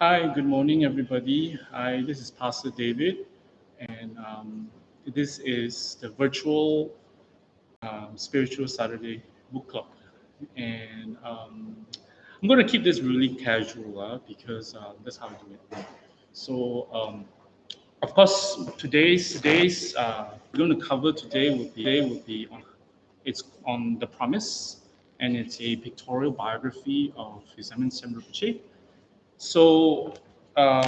Hi, good morning, everybody. This is Pastor David, and this is the virtual Spiritual Saturday Book Club. And I'm going to keep this really casual because that's how I do it. So, of course, today's we're going to cover today will be on it's on the promise, and it's a pictorial biography of His Eminence Sem Rinpoche. So. Um,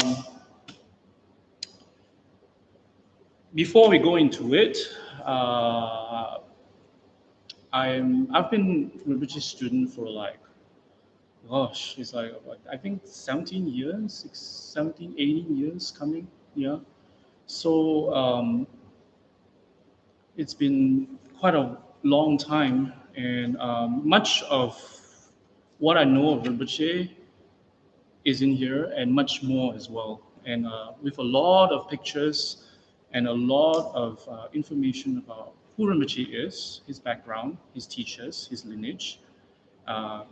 Before we go into it, uh, I've been Rinpoche student for like, gosh, it's like I think 17 years, 17, 18 years coming. Yeah. So it's been quite a long time, and much of what I know of Rinpoche is in here, and much more as well. And with a lot of pictures and a lot of information about who Rinpoche is, his background, his teachers, his lineage, uh,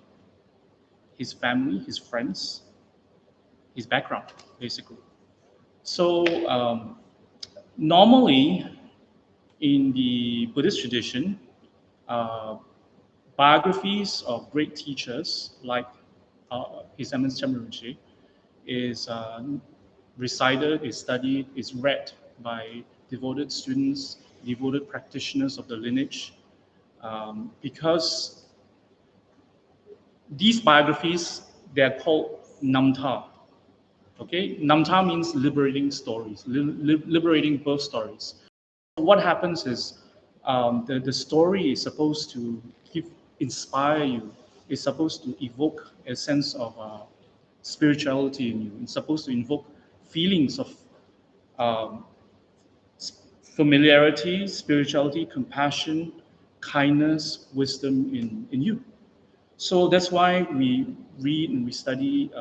his family, his friends, his background, basically. So normally in the Buddhist tradition, uh, biographies of great teachers like His Eminence Chan Rinpoche is recited, is studied, is read by devoted students, devoted practitioners of the lineage, because these biographies, they're called Namta. Okay, Namta means liberating stories, liberating birth stories. What happens is the story is supposed to give, inspire you, is supposed to evoke a sense of spirituality in you. It's supposed to invoke feelings of um, familiarity, spirituality, compassion, kindness, wisdom in you. So that's why we read and we study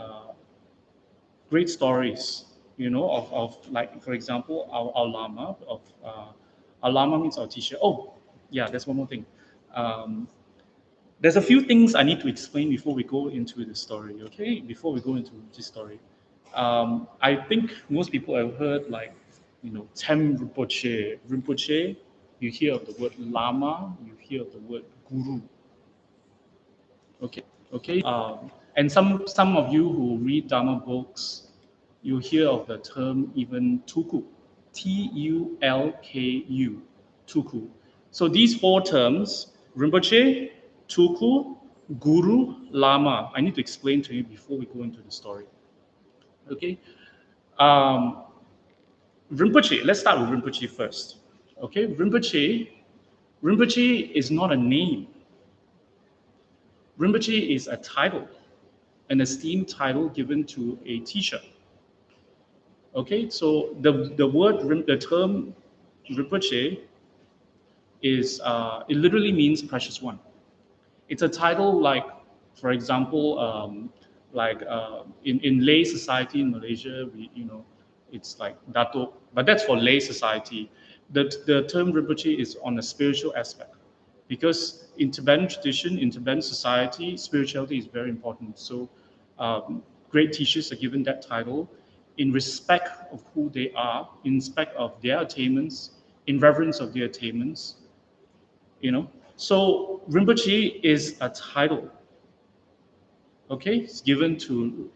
great stories, of like, for example, our Lama, our Lama means our teacher. Oh, yeah, there's one more thing. Um, there's a few things I need to explain before we go into the story, okay? Before we go into this story. I think most people have heard like, Tem Rinpoche. Rinpoche, you hear of the word Lama, you hear of the word Guru, okay? And some of you who read Dharma books, you hear of the term even Tuku, Tulku, Tuku. So these four terms, Rinpoche, Tuku, Guru, Lama, I need to explain to you before we go into the story. Okay? Um, Rinpoche, let's start with Rinpoche first. Okay? Rinpoche is not a name. Rinpoche is a title, an esteemed title given to a teacher. Okay, so the term Rinpoche is it literally means precious one. It's a title like, for example, in lay society in Malaysia, it's like Datuk, but that's for lay society. The term Rinpoche is on a spiritual aspect, because in Tibetan tradition, in Tibetan society, spirituality is very important. So great teachers are given that title in respect of who they are, in respect of their attainments, in reverence of their attainments, you know. So Rinpoche is a title, okay? It's given to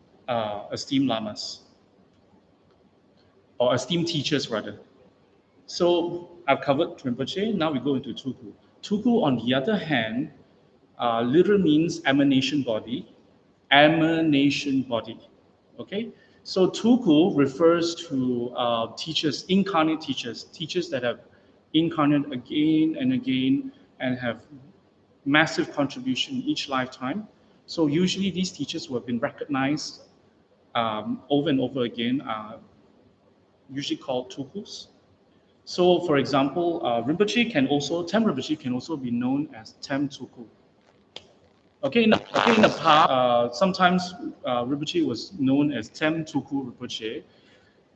esteemed lamas, or esteemed teachers rather. So I've covered Rinpoche. Now we go into Tuku. Tuku, on the other hand, literally means emanation body. Emanation body. Okay? So Tuku refers to teachers, incarnate teachers, teachers that have incarnated again and again and have massive contribution each lifetime. So usually these teachers who have been recognized over and over again are usually called Tukus. So, for example, Tem Rinpoche can also be known as Tem Tuku. Okay, in the past, sometimes Rinpoche was known as Tem Tuku Rinpoche.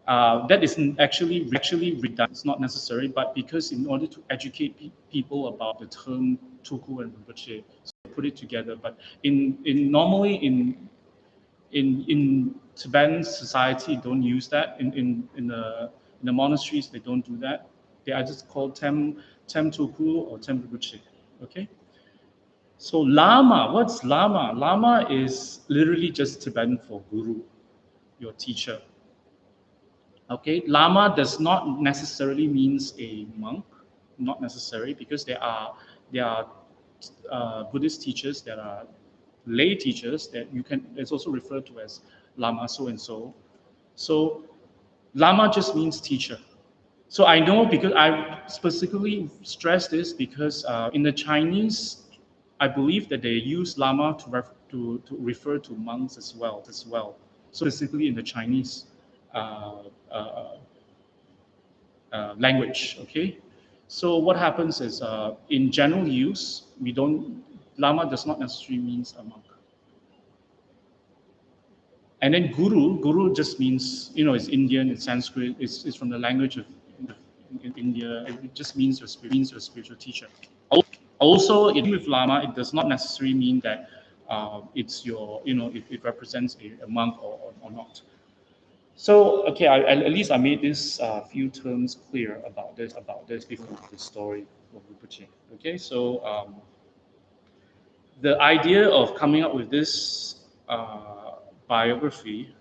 That is actually redundant. It's not necessary, but because in order to educate people about the term Tuku and Rinpoche, so put it together. But in normally in in Tibetan society, don't use that. In the monasteries, they don't do that. They are just called Tem Tuku or Tem Rinpoche. Okay. So Lama, what's Lama? Lama is literally just Tibetan for guru, your teacher. Okay, Lama does not necessarily means a monk, not necessary, because there are Buddhist teachers that are lay teachers that you can. It's also referred to as Lama so and so. So Lama just means teacher. So I know because I specifically stress this because in the Chinese, I believe that they use Lama to refer to monks as well. So specifically in the Chinese uh, uh, language. Okay. So what happens is in general use, we don't Lama does not necessarily means a monk. And then guru just means, it's Indian, it's Sanskrit, it's from the language of in India. It just means your spiritual teacher. Also, with Lama, it does not necessarily mean that it's your, it represents a monk or not. So, okay, at least I made this few terms clear about this before the story of Rinpoche. Okay, so the idea of coming up with this biography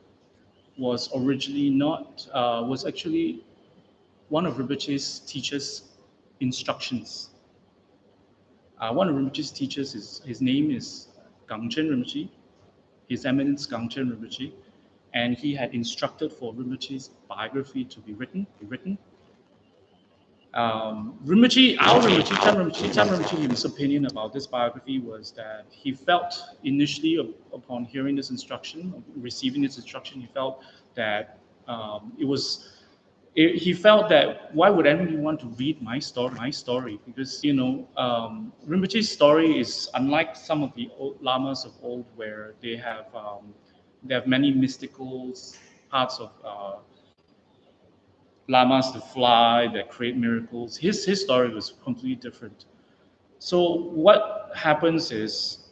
was originally not was actually one of Rinpoche's teachers' instructions. One of Rinpoche's teachers his name is Gangchen Rinpoche, His Eminence Gangchen Rinpoche, and he had instructed for Rinpoche's biography to be written. Chan Rinpoche, his opinion about this biography was that he felt initially, upon hearing this instruction, receiving this instruction, he felt that he felt that why would anyone want to read my story? Because Rinpoche's story is unlike some of the old lamas of old, where they have many mystical parts of lamas to fly that create miracles. His story was completely different. So what happens is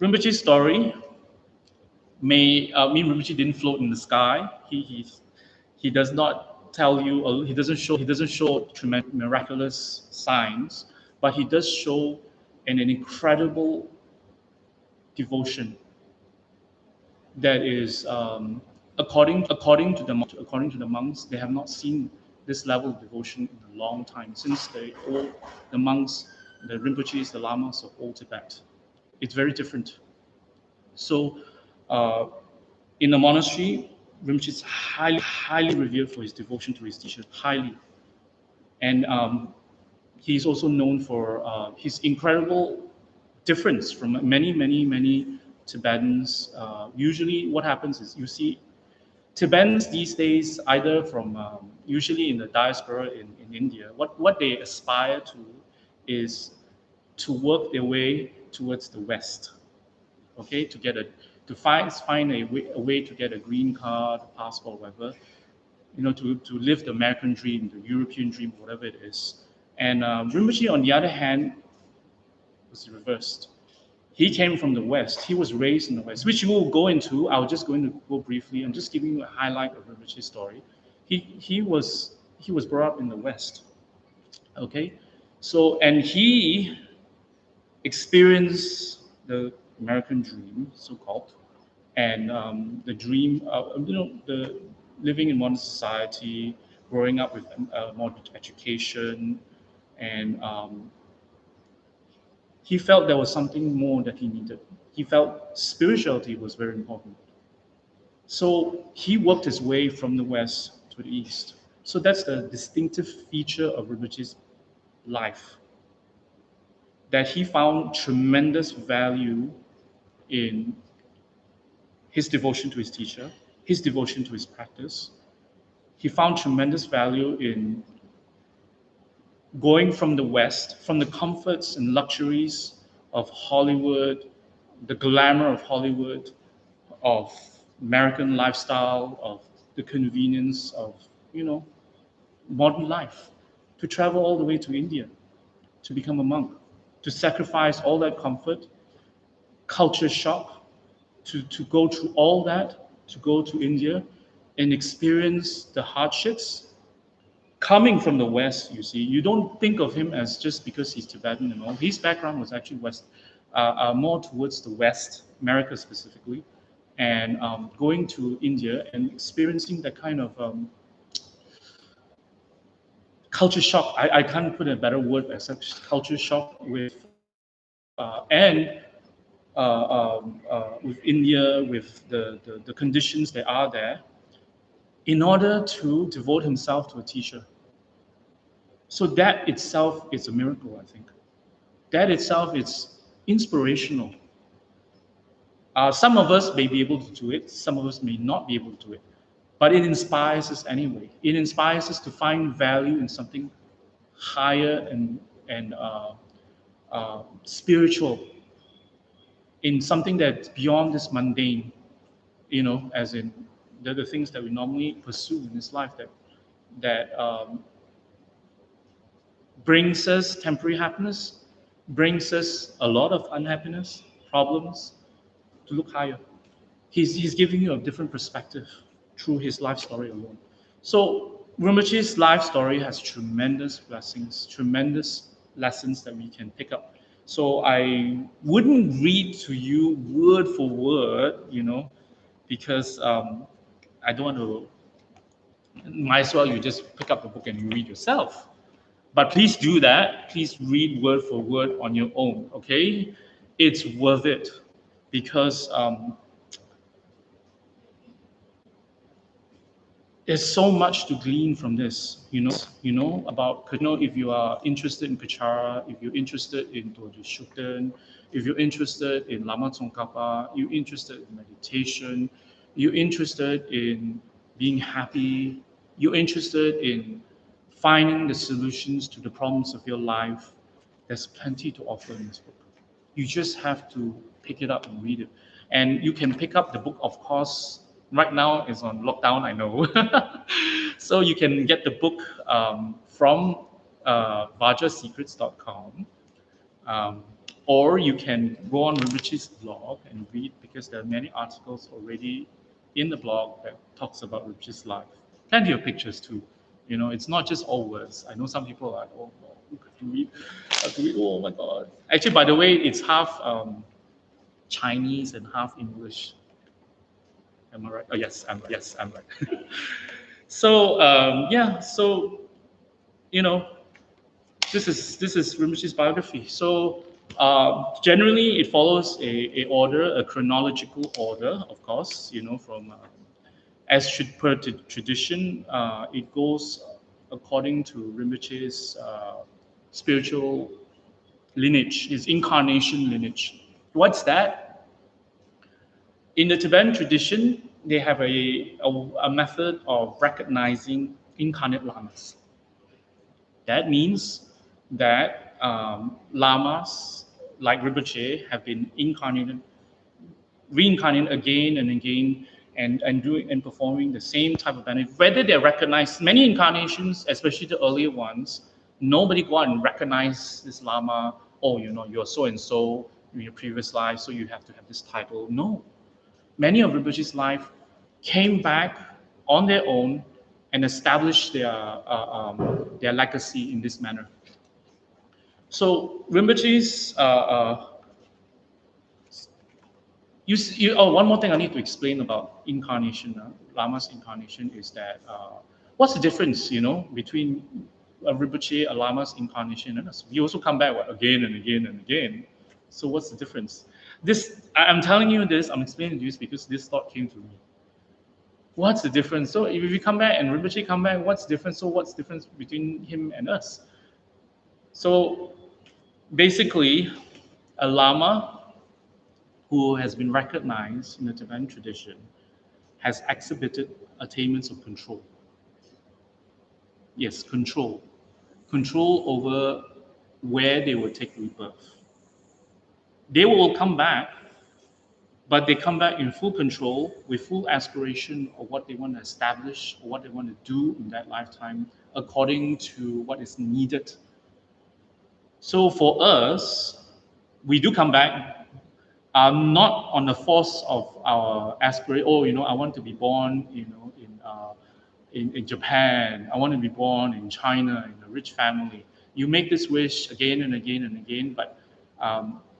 Rinpoche's story Rinpoche didn't float in the sky. He does not tell you, or he doesn't show tremendous miraculous signs, but he does show an incredible devotion that is according to the monks, they have not seen this level of devotion in a long time since the monks, the Rinpoches, the lamas of old Tibet. It's very different. So uh, in the monastery, Rinpoche is highly revered for his devotion to his teacher, highly. And he's also known for his incredible difference from many Tibetans. Usually what happens is you see Tibetans these days, either from usually in the diaspora in India, what they aspire to is to work their way towards the West, okay, to find a way to get a green card, passport, whatever, to live the American dream, the European dream, whatever it is. And Rinpoche, on the other hand, was reversed. He came from the West. He was raised in the West, which we will go into. I was just going to go briefly. I'm just giving you a highlight of Rinpoche's story. He was brought up in the West. Okay, so and he experienced the American dream, so-called, and the dream of the living in modern society, growing up with modern education, and he felt there was something more that he needed. He felt spirituality was very important. So he worked his way from the west to the east. So that's the distinctive feature of Rinpoche's life, that he found tremendous value in his devotion to his teacher, his devotion to his practice. He found tremendous value in going from the West, from the comforts and luxuries of Hollywood, the glamour of Hollywood, of American lifestyle, of the convenience of, modern life, to travel all the way to India, to become a monk, to sacrifice all that comfort, culture shock, to go through all that, to go to India and experience the hardships coming from the West. You see, you don't think of him as just because he's Tibetan and all. His background was actually more towards the West, America specifically, and going to India and experiencing that kind of culture shock. I can't put a better word except culture shock with India, with the conditions that are there, in order to devote himself to a teacher. So that itself is a miracle, I think. That itself is inspirational. Some of us may be able to do it, some of us may not be able to do it, but it inspires us anyway. It inspires us to find value in something higher and spiritual, in something that's beyond this mundane, as in the things that we normally pursue in this life that brings us temporary happiness, brings us a lot of unhappiness, problems, to look higher. He's giving you a different perspective through his life story alone. So Rinpoche's life story has tremendous blessings, tremendous lessons that we can pick up. So I wouldn't read to you word for word, because I don't want to. Might as well you just pick up the book and you read yourself. But please do that. Please read word for word on your own, okay? It's worth it because there's so much to glean from this, about, if you are interested in Kachara, if you're interested in Dorje Shukden, if you're interested in Lama Tsongkhapa, you're interested in meditation, you're interested in being happy, you're interested in finding the solutions to the problems of your life, there's plenty to offer in this book. You just have to pick it up and read it. And you can pick up the book, of course. Right now it's on lockdown, I know. So you can get the book from vajasecrets.com, or you can go on Rinpoche's blog and read, because there are many articles already in the blog that talks about Rinpoche's life. Plenty of pictures too. It's not just all words. I know some people are like, oh, have to read, oh my God. Actually, by the way, it's half Chinese and half English. Am I right? Oh, yes, I'm right. So, this is Rinpoche's biography. So, generally, it follows a order, a chronological order, of course, from as should per tradition, it goes according to Rinpoche's spiritual lineage, his incarnation lineage. What's that? In the Tibetan tradition, they have a method of recognizing incarnate lamas. That means that lamas like Rinpoche have been reincarnated again and again, and doing and performing the same type of benefit. Whether they're recognized, many incarnations, especially the earlier ones, nobody go out and recognize this lama. Oh, you're so and so in your previous life, so you have to have this title. No, many of Rinpoche's life came back on their own and established their legacy in this manner. So Rinpoche's one more thing I need to explain about incarnation, Lama's incarnation, is that what's the difference, between Rinpoche, a Lama's incarnation, and us? We also come back again and again and again. So what's the difference? I'm telling you this, I'm explaining this because this thought came to me. What's the difference? So if we come back and Rinpoche come back, what's different? So what's the difference between him and us? So basically, a Lama who has been recognized in the Tibetan tradition has exhibited attainments of control. Yes, control. Control over where they will take rebirth. They will come back, but they come back in full control, with full aspiration of what they want to establish or what they want to do in that lifetime, according to what is needed. So for us, we do come back. not on the force of our aspiration. Oh, I want to be born, in Japan. I want to be born in China in a rich family. You make this wish again and again and again, but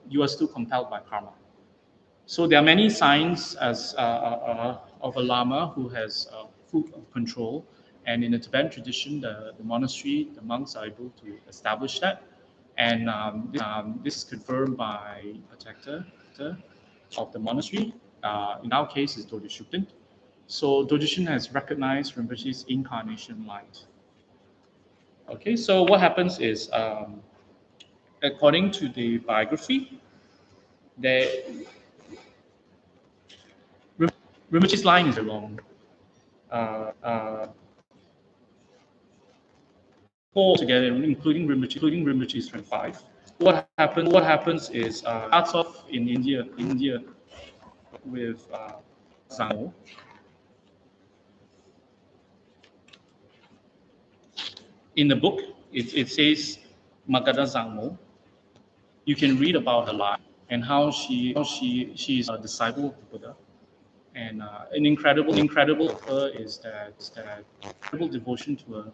you are still compelled by karma. So there are many signs of a lama who has full control. And in the Tibetan tradition, the monastery, the monks are able to establish that. And this is confirmed by a protector of the monastery. In our case, is Dojo Shukden. So Dojo Shukden has recognized Rinpoche's incarnation light. Okay, so what happens is, according to the biography, there Rinpoche's line is long. Four together, including Rinpoche's 25. What happens is, starts off in India with Zangmo. In the book, it says Magada Zangmo. You can read about her life and how she's a disciple of the Buddha. And an incredible of her is that incredible devotion to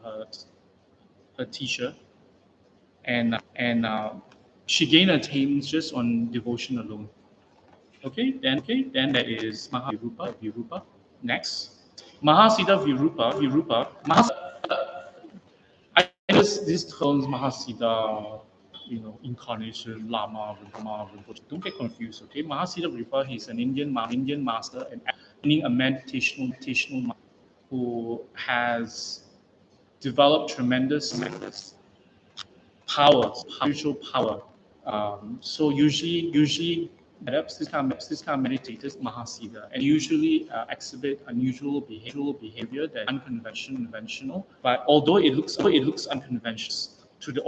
her teacher, and she gained attainments just on devotion alone. Okay, then there is Virupa. Next, Mahasiddha Virupa. I use these terms Mahasiddha, incarnation, Lama, Rinpoche. Don't get confused, okay? Mahasiddha Virupa, he's an Indian master and meaning a meditational master who has developed tremendous power, spiritual power. So usually this kind of meditators Mahasiddha, and usually exhibit unusual behavior that unconventional. But although it looks unconventional to the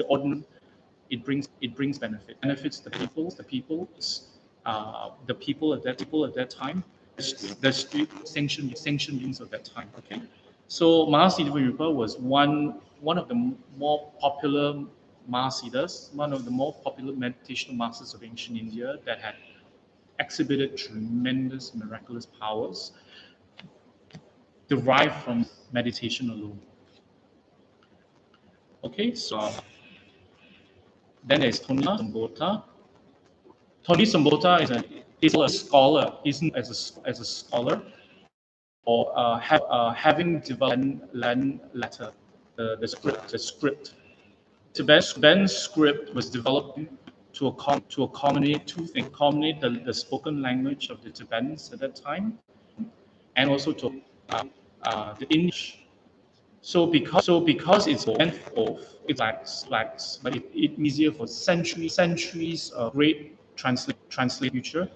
ordinary, it brings benefits the people at that time, the street sanctioned beings of that time. Okay, so Mahasiddha Virupa was one of the more popular Mahasiddhas, one of the more popular meditational masters of ancient India that had exhibited tremendous miraculous powers derived from meditation alone. Okay, so then there's Tony Sambota. Tony Sambota is a scholar. He's as a scholar, or having developed Latin letter, the script. Tibetan script was developed to accommodate two things: accommodate the spoken language of the Tibetans at that time, and also to the English. So because it's bent off, it lacks, but it's easier for centuries of great translator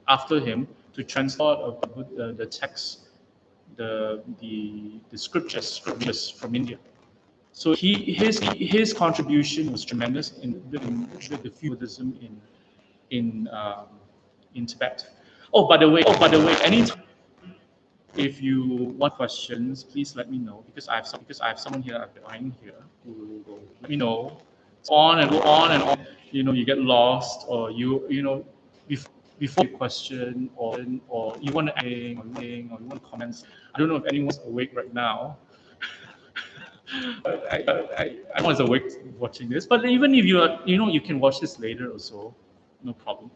after him to translate the text, the scriptures from India. So his contribution was tremendous with the Buddhism in Tibet. Oh, by the way, anytime if you want questions, please let me know, because I have someone here I've been here who will let me know. It's on and on. You get lost, or before you question, or you want to add, or you want to comment. I don't know if anyone's awake right now. I was awake watching this, but even if you are, you can watch this later also. No problem.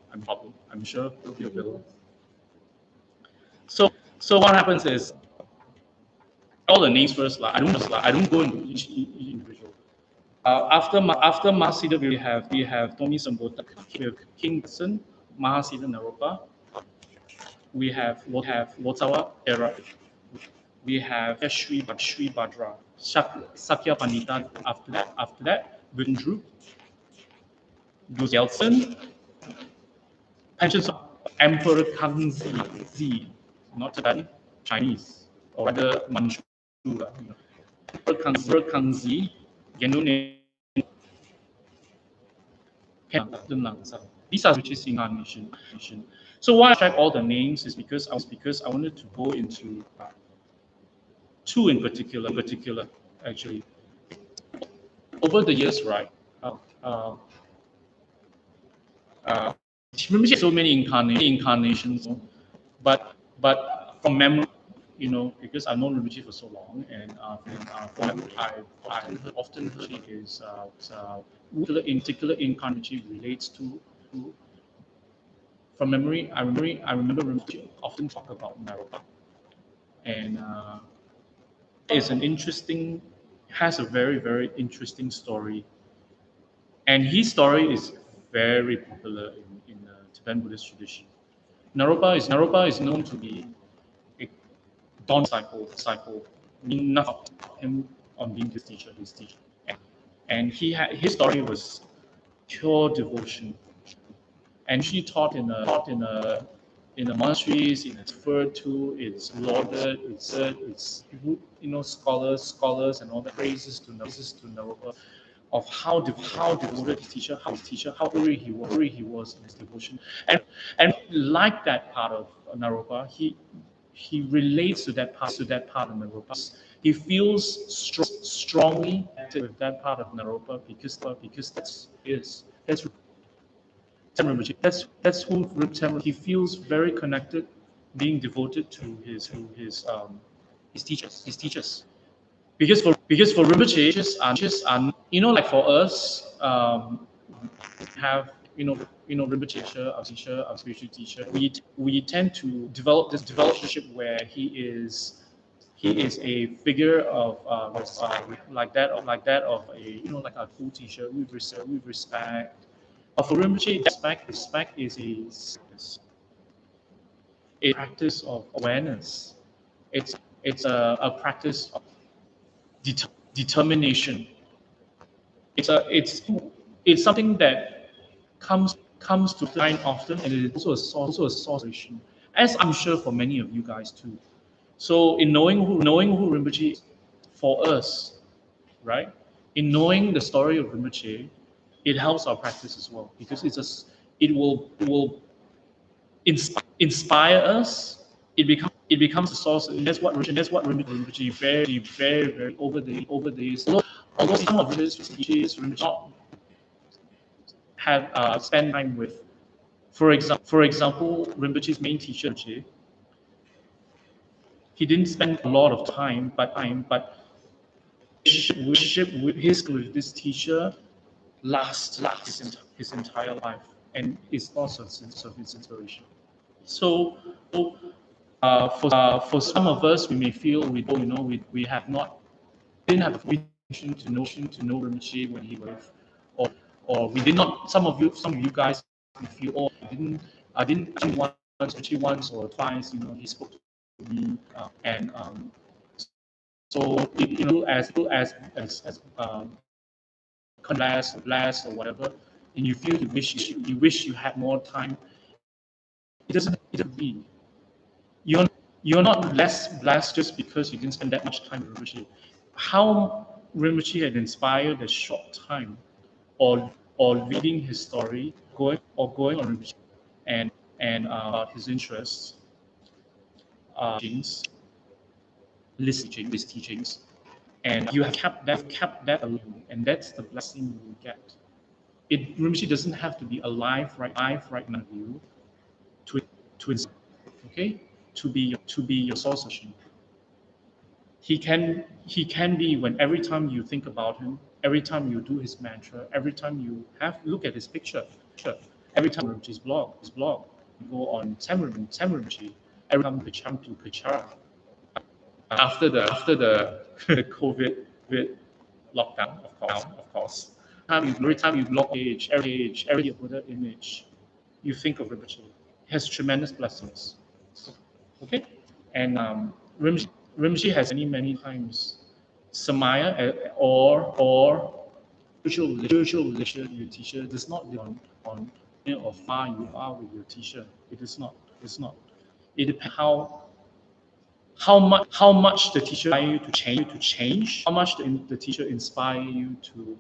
I'm sure it'll be available. So what happens is, all the names first. I don't go into each individual. After Mahasiddha, we have Tony Sambota, we have King Sun, Mahasiddha Naropa. We have Lotsawa Era. We have Sri Bhadra, Sakya Pandita. After that, Vindru, Yeltsin, pensions of Emperor Kangxi, not Tibetan, Chinese, or rather Manchu. Emperor Kangxi, Genune, these are which is incarnation. So why I track all the names is because I wanted to go into two in particular actually. Over the years, right? Rinpoche so many incarnations, but from memory, because I've known Rinpoche for so long, and from memory, I often heard she is particular incarnation relates to. From memory, I remember Rinpoche often talk about Naropa, and it's an interesting, has a very interesting story, and his story is very popular in the Tibetan Buddhist tradition. Naropa is known to be a dawn disciple, meaning nothing about him on being his teacher, and his story was pure devotion, and she taught in the monasteries, it's referred to, it's lauded, it's scholars and all the praises to Naropa of how devoted his teacher, how hungry he was in his devotion, and like that part of Naropa, he relates to that part of Naropa. He feels strongly with that part of Naropa because that's who Rinpoche. He feels very connected, being devoted to his teachers. Because for Rinpoche, teachers are like for us, have Rinpoche, our spiritual teacher. We tend to develop this relationship where he is a figure of like that of a like a cool teacher. We respect. But for Rinpoche, respect is a practice of awareness. It's a practice of determination. It's something that comes to mind often, and it is also a source of inspiration, as I'm sure for many of you guys too. So in knowing who Rinpoche is for us, right? In knowing the story of Rinpoche, it helps our practice as well because it will inspire us. It becomes a source, and that's what Rinpoche very over the years. Although some of his teachers Rinpoche have spent time with. For example, Rinpoche's main teacher, he didn't spend a lot of time, but with this teacher lasts his entire life, and is also a sense of his inspiration. So, for some of us, we may feel we have not didn't have a vision to know Rinpoche when he was, or we did not. Some of you guys may feel, oh, I didn't once or twice. He spoke to me, and so as class or whatever, and you feel you wish you had more time. It doesn't be. You're you're not less blessed just because you didn't spend that much time with Rinpoche. How Rinpoche had inspired a short time, or reading his story, going on Rinpoche, and about his interests, teachings, listening his teachings, and you have kept that alone, and that's the blessing you get. Rinpoche doesn't have to be alive right now with you to inspire, okay, to be your source of Shin. He can be when every time you think about him, every time you do his mantra, every time you look at his picture, every time his blog, you go on Rinpoche, every time you come to Kachara, after the COVID lockdown, of course. Every time you block every Buddha image, you think of Rinpoche. It has tremendous blessings. Okay, and Rinpoche has many times Samaya or spiritual relationship with your teacher does not depend on how far you are with your teacher. It is not. It's not. It depends how much the teacher inspire you to change, how much the teacher inspire you to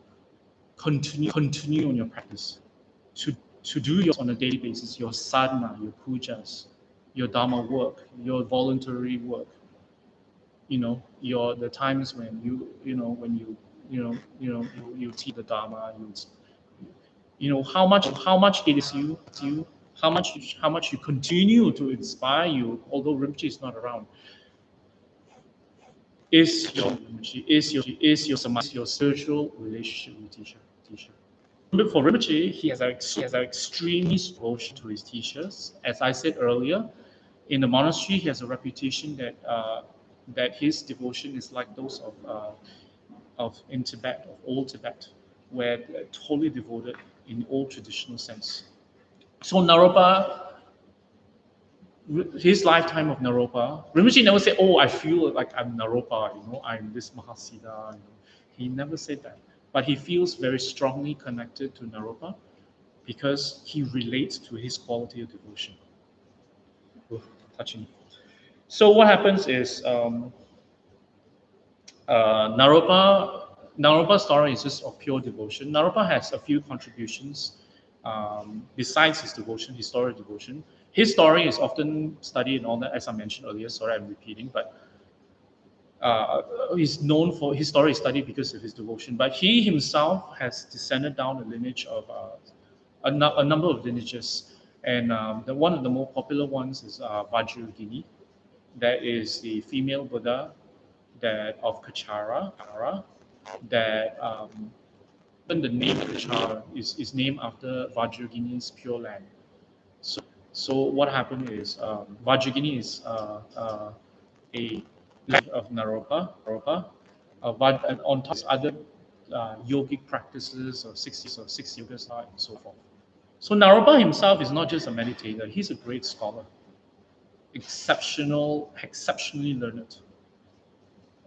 continue on your practice, to do your on a daily basis, your sadhana, your pujas, your dharma work, your voluntary work. Your the times when you teach the dharma, how much it is you how much you continue to inspire you, although Rinpoche is not around, is your Rinpoche, is your samadhi, your spiritual relationship with teacher. But for Rinpoche, he has an extremely devotion to his teachers. As I said earlier, in the monastery, he has a reputation that his devotion is like those of in Tibet, of old Tibet, where they're totally devoted in old traditional sense. So Naropa, his lifetime of Naropa, Rinpoche never said, "Oh, I feel like I'm Naropa, I'm this Mahasiddha." He never said that, but he feels very strongly connected to Naropa because he relates to his quality of devotion. Touching. So what happens is Naropa's story is just of pure devotion. Naropa has a few contributions besides his devotion, historic devotion. His story is often studied and all that, as I mentioned earlier. Sorry, I'm repeating, but he's known for his story is studied because of his devotion. But he himself has descended down the lineage of a number of lineages, and one of the more popular ones is Vajrayogini. That is the female Buddha that of Kachara, that even the name Kachara is named after Vajrayogini's Pure Land. So what happened is Vajrayogini is a land of Naropa, and on top is other yogic practices of six yogas and so forth. So Naropa himself is not just a meditator; he's a great scholar, exceptionally learned.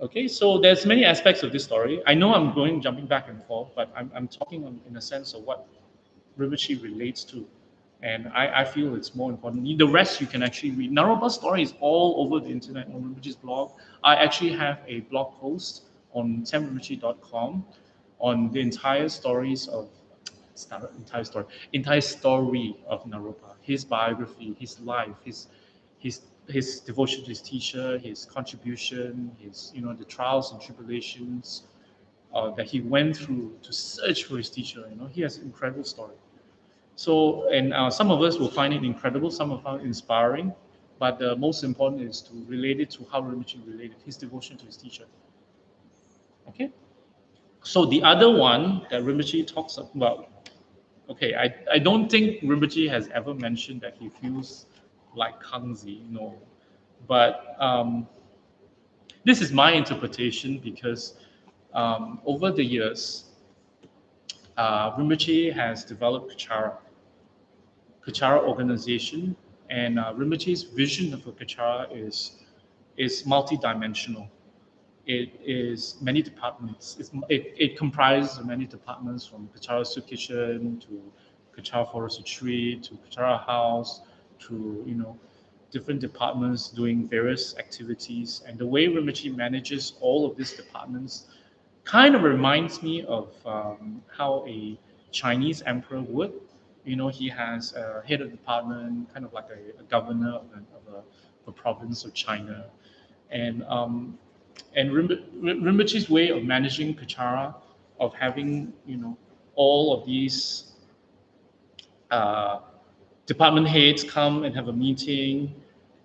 Okay, so there's many aspects of this story. I know I'm jumping back and forth, but I'm talking in a sense of what Rinpoche relates to. And I feel it's more important. The rest you can actually read. Naropa's story is all over the internet on Rinpoche's blog. I actually have a blog post on temrinpoche.com on the entire story of Naropa, his biography, his life, his his devotion to his teacher, his contribution, his the trials and tribulations that he went through to search for his teacher. He has an incredible story. So, and some of us will find it incredible, some will find it inspiring, but the most important is to relate it to how Rinpoche related his devotion to his teacher. Okay. So the other one that Rinpoche talks about. Okay, I don't think Rinpoche has ever mentioned that he feels like Kangzi, no. But this is my interpretation because over the years, Rinpoche has developed Kachara organization, and Rinpoche's vision of a Kachara is multidimensional. It is many departments. It comprises of many departments, from Kachara Soup Kitchen to Kachara Forest Retreat to Kachara House to different departments doing various activities. And the way Rinpoche manages all of these departments kind of reminds me of how a Chinese emperor would. He has a head of department, kind of like a governor of a province of China, and Rinpoche's way of managing Kachara, of having all of these department heads come and have a meeting,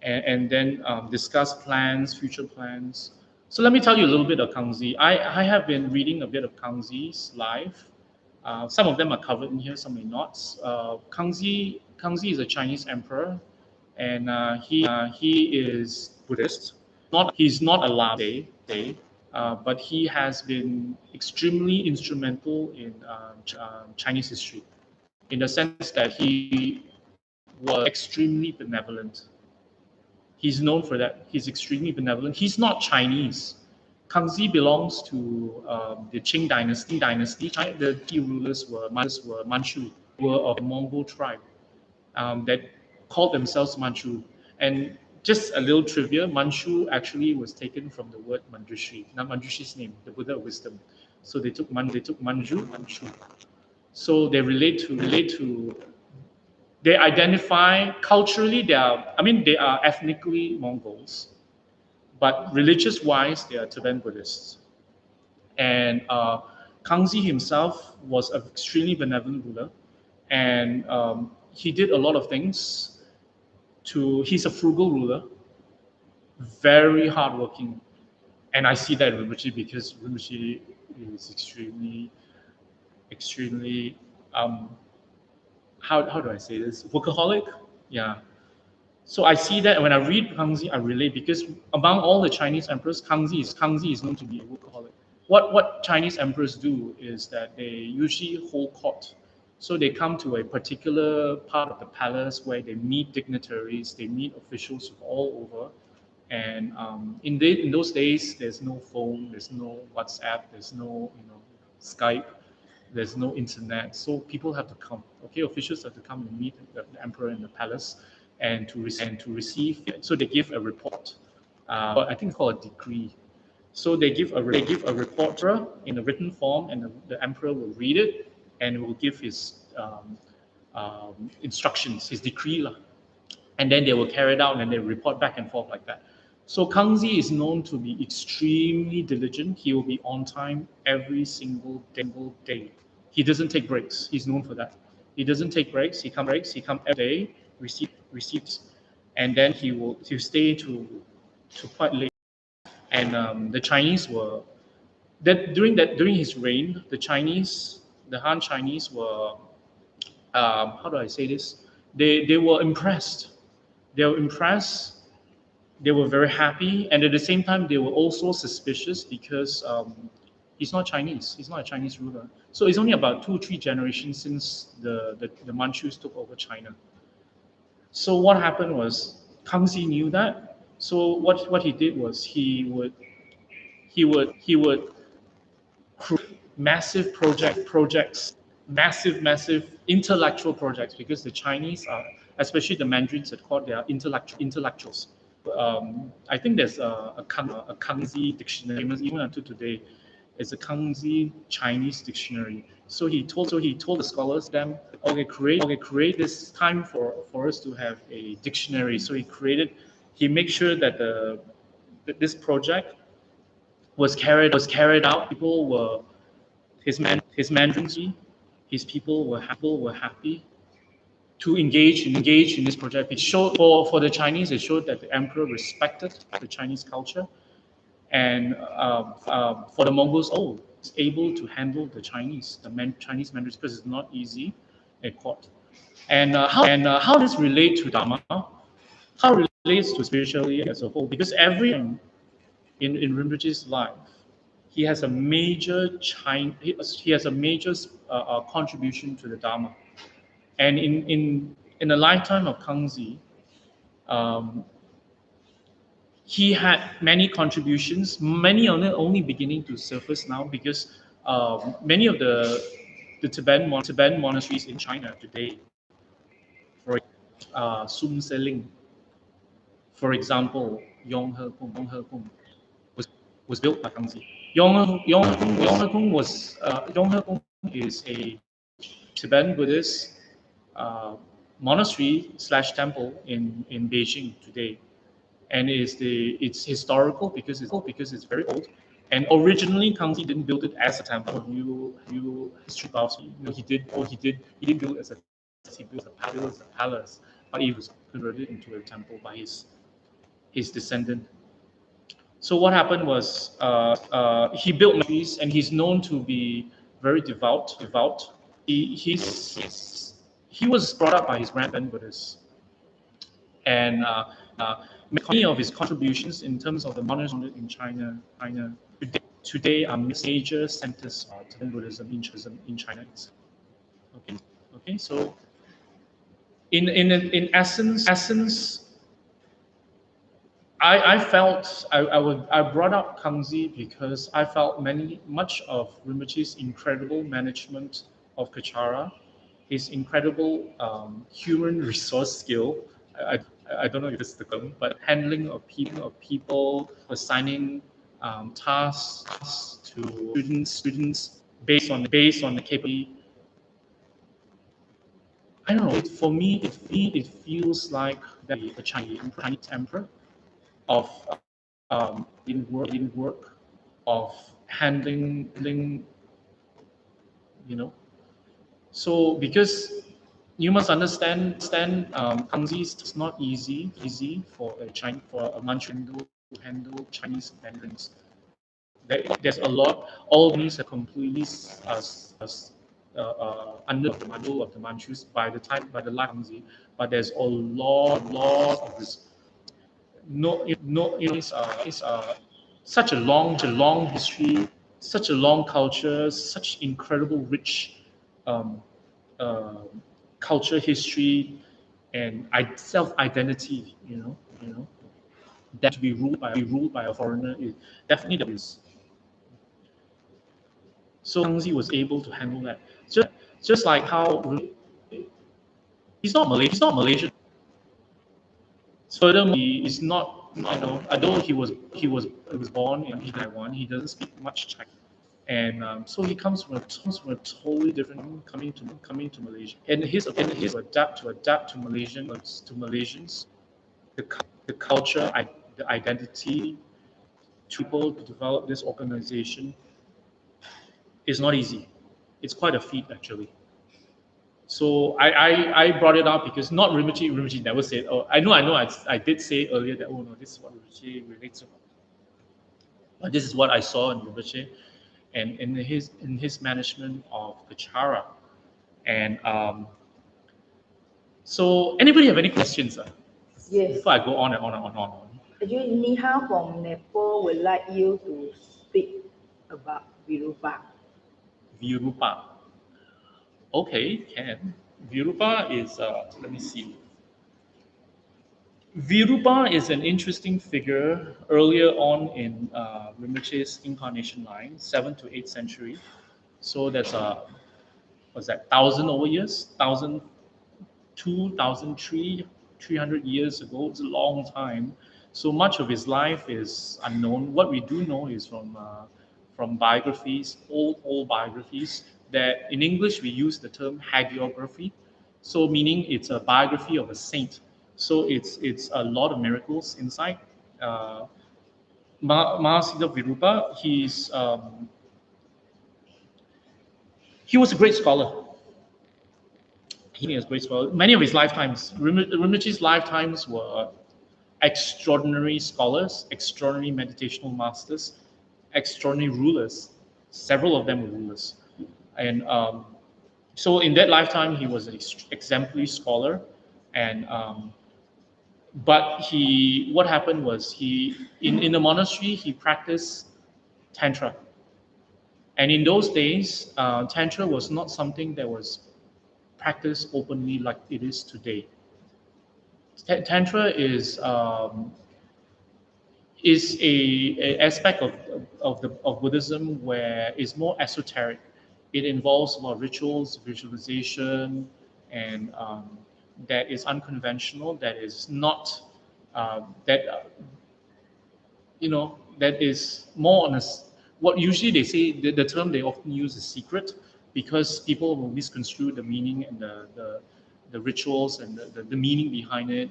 and then discuss plans, future plans. So let me tell you a little bit of Kangzi. I have been reading a bit of Kangzi's life. Some of them are covered in here, some may not. Kangzi is a Chinese emperor, and he is Buddhist. He's not alive today, but he has been extremely instrumental in Chinese history, in the sense that he was extremely benevolent. He's known for that. He's extremely benevolent. He's not Chinese. Kangzi belongs to the Qing dynasty. The key rulers were Manchu, were of a Mongol tribe that called themselves Manchu. And just a little trivia: Manchu actually was taken from the word Manjushri, not Manjushi's name, the Buddha of wisdom. So they took Manchu. So they relate to. They identify culturally. They are ethnically Mongols, but religious-wise, they are Tibetan Buddhists. And Kangzi himself was an extremely benevolent ruler, and he did a lot of things he's a frugal ruler, very hardworking. And I see that in Rinpoche because Rinpoche is extremely, um, how do I say this? Workaholic? Yeah. So I see that when I read Kangxi, I relate because among all the Chinese emperors, Kangxi is known to be a workaholic. What Chinese emperors do is that they usually hold court. So they come to a particular part of the palace where they meet dignitaries, they meet officials from all over. And in those days, there's no phone, there's no WhatsApp, there's no Skype, there's no internet. So people have to come. Okay, officials have to come and meet the emperor in the palace, and to receive. So they give a report. I think it's called a decree. So they give a report in a written form, and the emperor will read it and will give his instructions, his decree, and then they will carry it out and they report back and forth like that. So Kangxi is known to be extremely diligent. He will be on time every single day. He doesn't take breaks. He's known for that. He doesn't take breaks. He comes every day, receives, and then he'll stay to quite late. And the Chinese were during his reign, the Han Chinese were how do I say this? They were impressed. They were impressed. They were very happy, and at the same time, they were also suspicious because he's not Chinese. He's not a Chinese ruler. So it's only about 2 or 3 generations since the Manchus took over China. So what happened was Kangxi knew that. So what he did was he would create massive intellectual projects, because the Chinese are, especially the Mandarins at court, they are intellectuals. I think there's a Kangxi dictionary, even until today. It's a Kangxi Chinese dictionary. So he told the scholars them, okay, create this time for us to have a dictionary. So he made sure that this project was carried out. People were his Mandarins, his people were happy to engage in this project. It showed for the Chinese, it showed that the emperor respected the Chinese culture, and for the Mongols, it's able to handle the Chinese Mandarins, because it's not easy at court. And how does relate to Dharma? How it relates to spirituality as a whole? Because every in Rinpoche's life, he has a major contribution to the Dharma. And in the lifetime of Kangxi, um, he had many contributions. Many are only beginning to surface now, because many of the Tibetan monasteries in China today, for Sum Seling, for example, Yonghe Kung was built by Kangxi. Yonghe Kung is a Tibetan Buddhist monastery / temple in Beijing today, and it's historical because it's very old. And originally, Kangxi didn't build it as a temple. You history buffs, he didn't build it as a he built a palace, but it was converted into a temple by his descendant. So what happened was he built monasteries, and he's known to be very devout. He was brought up by his grandparents Buddhists, and many of his contributions in terms of the monasteries in China today are major centers of Tibetan Buddhism in China. Okay. So in essence, I felt I brought up Kangxi because I felt much of Rinpoche's incredible management of Kachara, his incredible human resource skill. I don't know if it's the term, but handling of people, assigning tasks to students based on the capability. I don't know. For me, it feels like the Chinese emperor of in work of handling, you know. So because you must understand, Kangzi is not easy for a Manchu to handle Chinese veterans. There's a lot. All these are completely under the control of the Manchus by the life of Kangzi. But there's a lot of this. It's such a long history, such a long culture, such incredible rich um, uh, culture history and self identity. That to be ruled by a foreigner is definitely the is. So Kangzi was able to handle that. Just like how he's not Malaysian. Furthermore, he is not, although he was born in Taiwan, he doesn't speak much Chinese. And so he comes from a totally different coming to Malaysia. And his adapt to Malaysians, the the culture, the identity, people to develop this organization is not easy. It's quite a feat actually. So I brought it up because not Rinpoche never said, oh, I did say earlier that, oh no, this is what Rinpoche relates to. But this is what I saw in Rinpoche and in his management of the Chara. And so anybody have any questions Yes. before I go on and on and on and on? Actually, Niha from Nepal would like you to speak about Virupa. Virupa. Okay, can. Virupa is, let me see. Virupa is an interesting figure earlier on in Rinpoche's incarnation line, 7th to 8th century. So that's what's that, 1,000 over years, 1,002, 1,003, 300 years ago. It's a long time. So much of his life is unknown. What we do know is from biographies, old biographies, that in English we use the term hagiography. So meaning it's a biography of a saint. So it's a lot of miracles inside. Mahasiddha Virupa, he was a great scholar. He was a great scholar. Many of his lifetimes, Rinpoche's lifetimes were extraordinary scholars, extraordinary meditational masters, extraordinary rulers. Several of them were rulers. And so in that lifetime, he was an exemplary scholar. And but what happened was in the monastery, he practiced Tantra. And in those days, Tantra was not something that was practiced openly like it is today. Tantra is a aspect of Buddhism where it's more esoteric. It involves a lot of rituals, visualization, and that is unconventional. That is not that that is more on what usually they say the term they often use is secret because people will misconstrue the meaning and the rituals and the meaning behind it.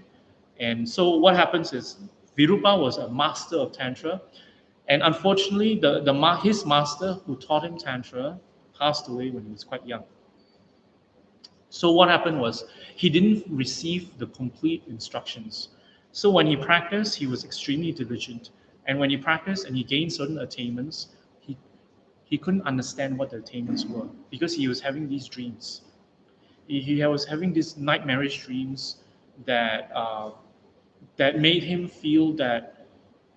And so what happens is Virupa was a master of Tantra. And unfortunately, his master who taught him Tantra passed away when he was quite young. So what happened was he didn't receive the complete instructions. So when he practiced, he was extremely diligent. And when he practiced and he gained certain attainments, he couldn't understand what the attainments were because he was having these dreams. He was having these nightmarish dreams that that made him feel that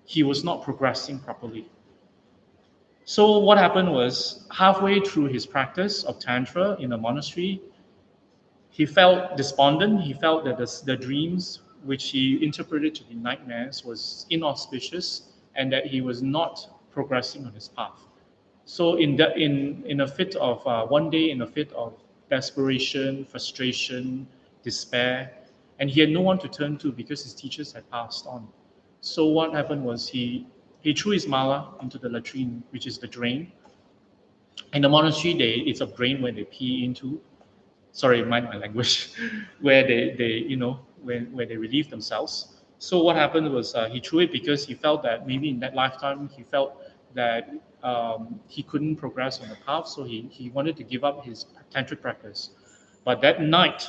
he was not progressing properly. So what happened was halfway through his practice of Tantra in the monastery, he felt despondent. He felt that the dreams, which he interpreted to be nightmares, was inauspicious and that he was not progressing on his path. So in a fit of one day, in a fit of desperation, frustration, despair, and he had no one to turn to because his teachers had passed on. So what happened was he threw his mala into the latrine, which is the drain. In the monastery, it's a drain where they pee into. Sorry, mind my language, where where they relieve themselves. So what happened was he threw it because he felt that maybe in that lifetime he felt that he couldn't progress on the path, so he wanted to give up his tantric practice. But that night,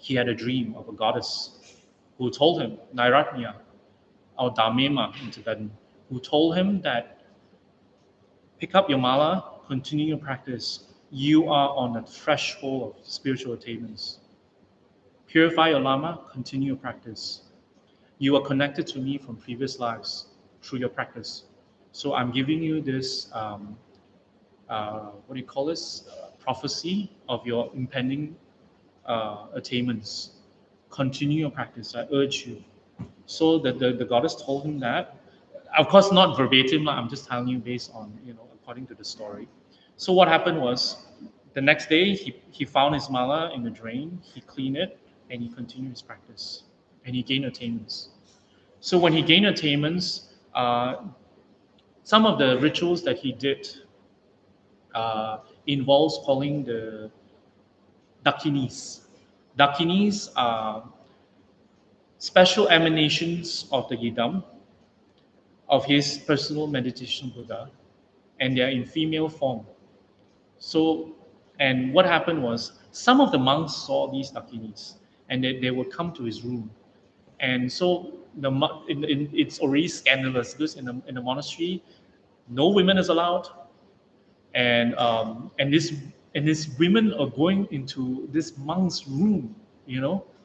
he had a dream of a goddess who told him, Nairatnya, or Dharmema in Tibetan, who told him that pick up your mala, continue your practice. You are on the threshold of spiritual attainments. Purify your lama, continue your practice. You are connected to me from previous lives through your practice. So I'm giving you this, what do you call this? Prophecy of your impending attainments. Continue your practice. I urge you. So the goddess told him that. Of course, not verbatim. I'm just telling you based on, according to the story. So what happened was, the next day he found his mala in the drain. He cleaned it and he continued his practice, and he gained attainments. So when he gained attainments, some of the rituals that he did involves calling the dakinis. Dakinis are special emanations of the Yidam, of his personal meditation Buddha, and they are in female form. So, and what happened was, some of the monks saw these dakinis, and they would come to his room. And so it's already scandalous because in the monastery, no women is allowed, and this women are going into this monk's room,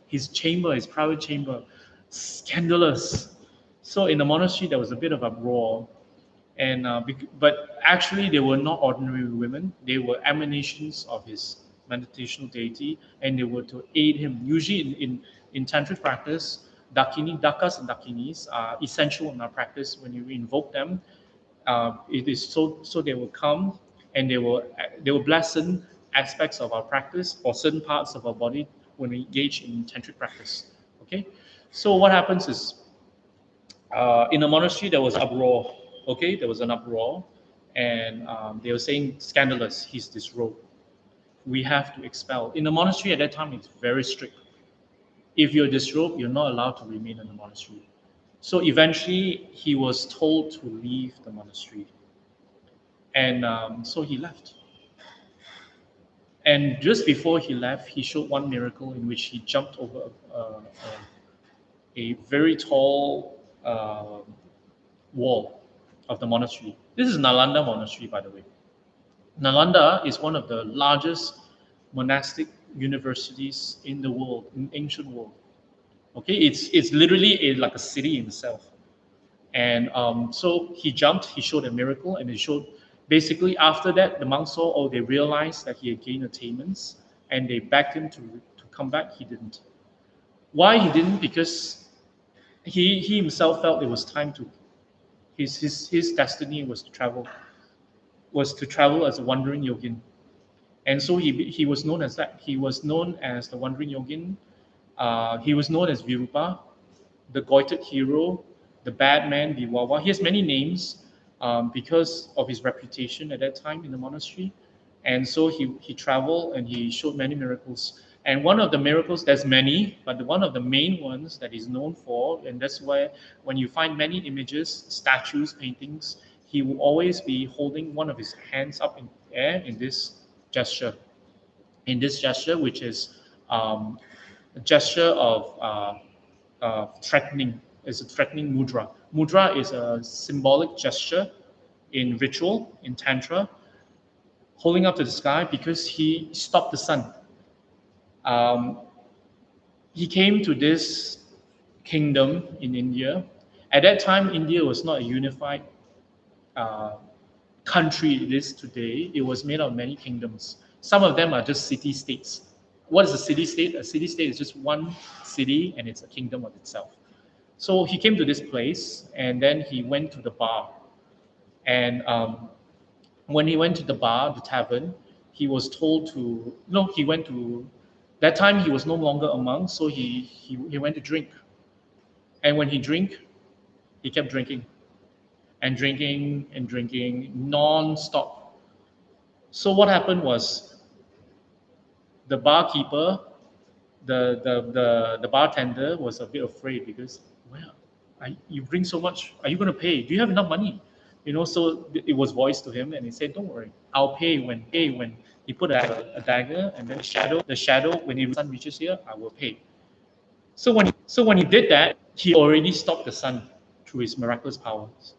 his chamber, his private chamber, scandalous. So in the monastery there was a bit of uproar, and but actually they were not ordinary women; they were emanations of his meditational deity, and they were to aid him. Usually in tantric practice, dakas and dakinis are essential in our practice. When you invoke them, it is so they will come and they will lessen aspects of our practice or certain parts of our body when we engage in tantric practice. Okay, so what happens is, in the monastery there was uproar. Okay, there was an uproar, and they were saying scandalous. He's disrobed. We have to expel. In the monastery at that time, it's very strict. If you're disrobed, you're not allowed to remain in the monastery. So eventually, he was told to leave the monastery, and so he left. And just before he left, he showed one miracle in which he jumped over a very tall wall of the monastery. This is Nalanda Monastery, by the way. Nalanda is one of the largest monastic universities in the world, in ancient world. Okay, it's literally like a city in itself. And so he jumped, he showed a miracle, and he showed basically after that, the monks saw, they realized that he had gained attainments, and they begged him to come back. He didn't. Why he didn't? Because he himself felt it was time to, his destiny was to travel as a wandering yogin. And so he was known as that. He was known as the wandering yogin. He was known as Virupa, the goited hero, the bad man, Viwawa. He has many names because of his reputation at that time in the monastery. And so he traveled and he showed many miracles. And one of the miracles, there's many, but one of the main ones that he's known for, and that's why when you find many images, statues, paintings, he will always be holding one of his hands up in the air in this gesture. In this gesture, which is a gesture of threatening, is a threatening mudra. Mudra is a symbolic gesture in ritual, in Tantra, holding up to the sky because he stopped the sun. Um, he came to this kingdom in India. At that time, India was not a unified uh, country it is today. It was made of many kingdoms. Some of them are just city states. What is a city state? A city state is just one city and it's a kingdom of itself. So he came to this place and then he went to the bar. And when he went to the bar, the tavern, he was told to, no, he went to, that time he was no longer a monk, so he went to drink. And when he drank, he kept drinking and drinking and drinking non-stop. So what happened was the barkeeper, the bartender was a bit afraid because, well, you drink so much, are you going to pay? Do you have enough money? So it was voiced to him, and he said, "Don't worry, I'll pay when He put a dagger, and then the shadow, when the sun reaches here, I will pay. So when he did that, he already stopped the sun through his miraculous powers.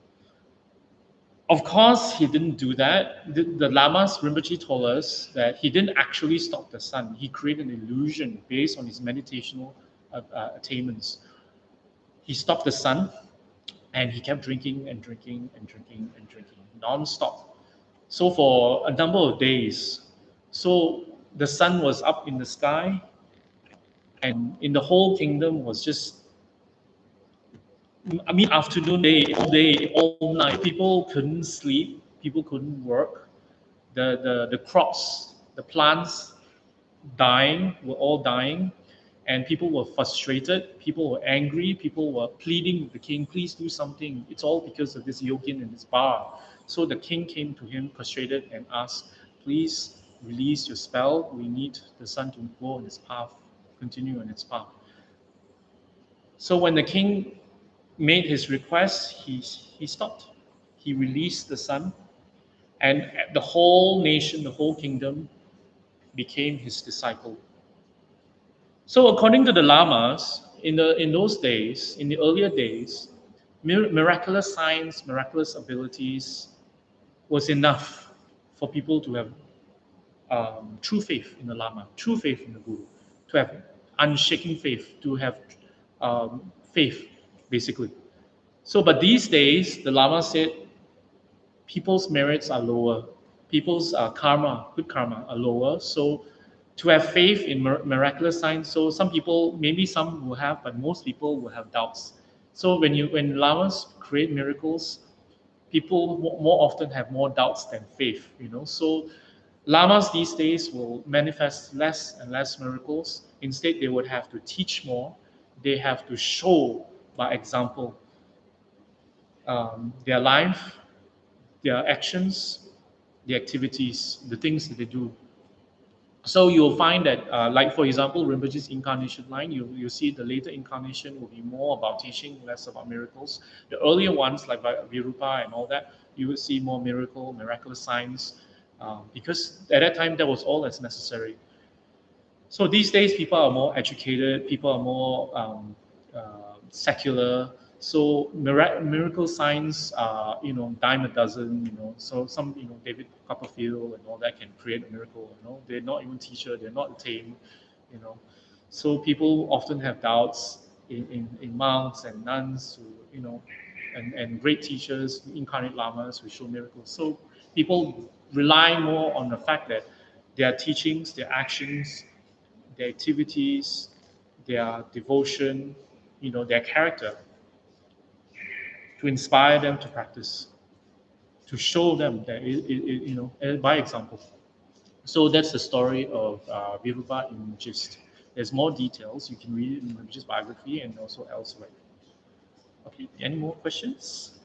Of course, he didn't do that. The Lamas Rinpoche told us that he didn't actually stop the sun. He created an illusion based on his meditational attainments. He stopped the sun, and he kept drinking and drinking and drinking and drinking non-stop. So for a number of days, so the sun was up in the sky, and in the whole kingdom was just, I mean, afternoon, day, all night. People couldn't sleep. People couldn't work. The crops, the plants were all dying, and people were frustrated. People were angry. People were pleading with the king, please do something. It's all because of this yogin and this bar. So the king came to him frustrated and asked, please release your spell. We need the sun to go on its path, continue on its path. So when the king made his request, he stopped. He released the sun, and the whole nation, the whole kingdom became his disciple. So according to the Lamas, in those days, in the earlier days, miraculous signs, miraculous abilities was enough for people to have true faith in the Lama, true faith in the Guru, to have unshaking faith, to have faith, basically. So, but these days, the Lama said people's merits are lower, people's karma, good karma, are lower. So, to have faith in miraculous signs, so some people, maybe some will have, but most people will have doubts. So, when Lamas create miracles, people more often have more doubts than faith. So Lamas these days will manifest less and less miracles. Instead, they would have to teach more. They have to show by example their life, their actions, the activities, the things that they do. So you'll find that, like for example, Rinpoche's incarnation line, you see the later incarnation will be more about teaching, less about miracles. The earlier ones, like Virupa and all that, you will see more miraculous signs, because at that time that was all that's necessary. So these days, people are more educated, people are more secular. So miracle signs are, dime a dozen. So some, David Copperfield and all that can create a miracle. They're not even teacher, they're not attained. You know, so people often have doubts in monks and nuns who, and great teachers, incarnate lamas who show miracles. So people rely more on the fact that their teachings, their actions, their activities, their devotion, their character, to inspire them to practice, to show them that by example. So that's the story of Virupa in gist. There's more details. You can read it in Rinpoche's biography and also elsewhere. Okay, any more questions?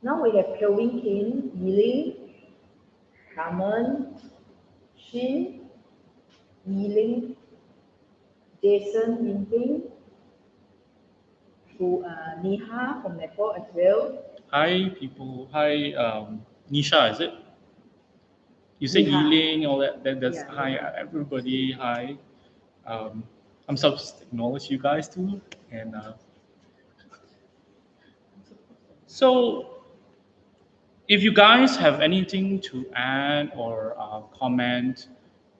Now we have Kelvin King, Yiling, Carmen, Shin, Yiling, Jason Yingping, to Neha from Nepal as well. Hi, people. Hi, Nisha, is it? You say Neha. Yiling, all that. That's Yeah, hi, Neha. everybody. Hi. I'm supposed to acknowledge you guys too, and so if you guys have anything to add or comment,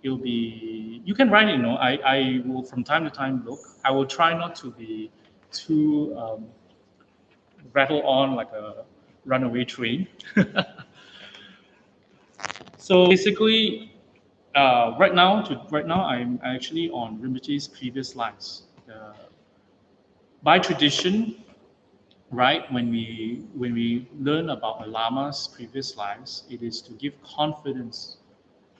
you can write it. I will from time to time look. I will try not to be too rattle on like a runaway train. So basically, right now, I'm actually on Rinpoche's previous lives. By tradition, right, when we learn about a lama's previous lives, it is to give confidence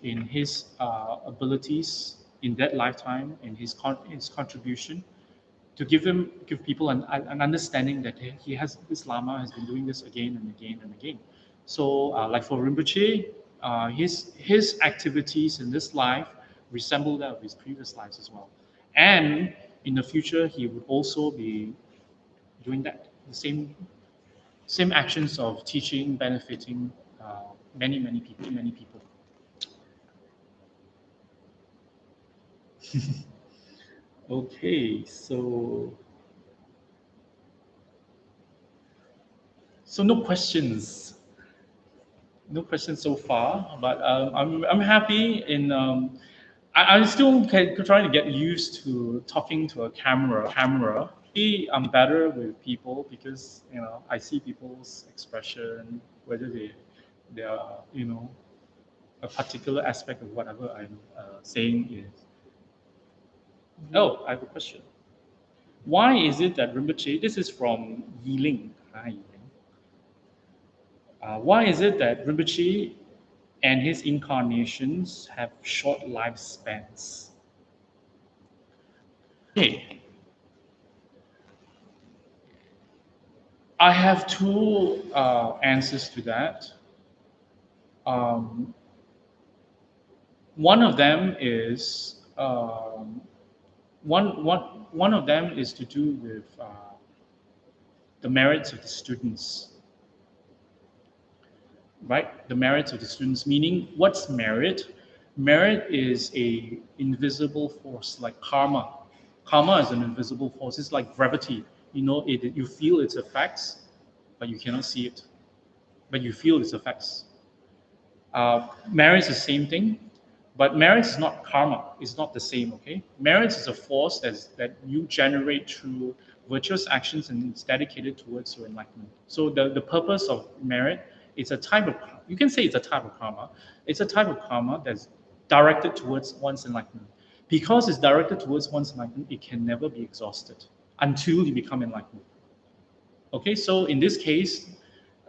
in his abilities in that lifetime, in his contribution, to give people an understanding that this lama has been doing this again and again and again. So like for Rinpoche, his activities in this life resemble that of his previous lives as well, and in the future he would also be doing that, the same Same actions of teaching, benefiting many people. Okay, so no questions. No questions so far, but I'm happy in. I'm still trying to get used to talking to a camera. I'm better with people because I see people's expression, whether they are a particular aspect of whatever I'm saying is. Oh, I have a question. Why is it that Rinpoche? This is from Yiling. Hi, Yiling. Why is it that Rinpoche and his incarnations have short lifespans? Okay, I have two answers to that. Um, one of them is one of them is to do with the merits of the students, right? The merits of the students, meaning what's merit? Merit is a invisible force like karma. Karma is an invisible force. It's like gravity. You feel its effects, but you cannot see it. But you feel its effects. Merit is the same thing, but merit is not karma. It's not the same. Okay, merit is a force that you generate through virtuous actions and it's dedicated towards your enlightenment. So the purpose of merit is a type of, you can say it's a type of karma. It's a type of karma that's directed towards one's enlightenment. Because it's directed towards one's enlightenment, it can never be exhausted until you become enlightened. Okay, so in this case,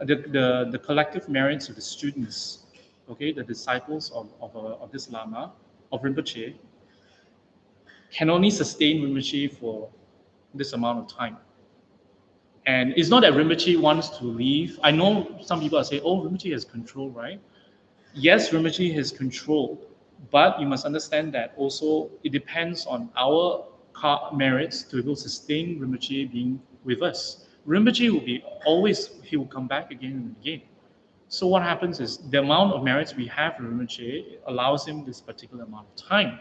the collective merits of the students, okay, the disciples of this Lama, of Rinpoche, can only sustain Rinpoche for this amount of time. And it's not that Rinpoche wants to leave. I know some people are saying, oh, Rinpoche has control, right? Yes, Rinpoche has control, but you must understand that also it depends on our merits to be able to sustain Rinpoche being with us. Rinpoche will be always, he will come back again and again. So what happens is the amount of merits we have for Rinpoche allows him this particular amount of time.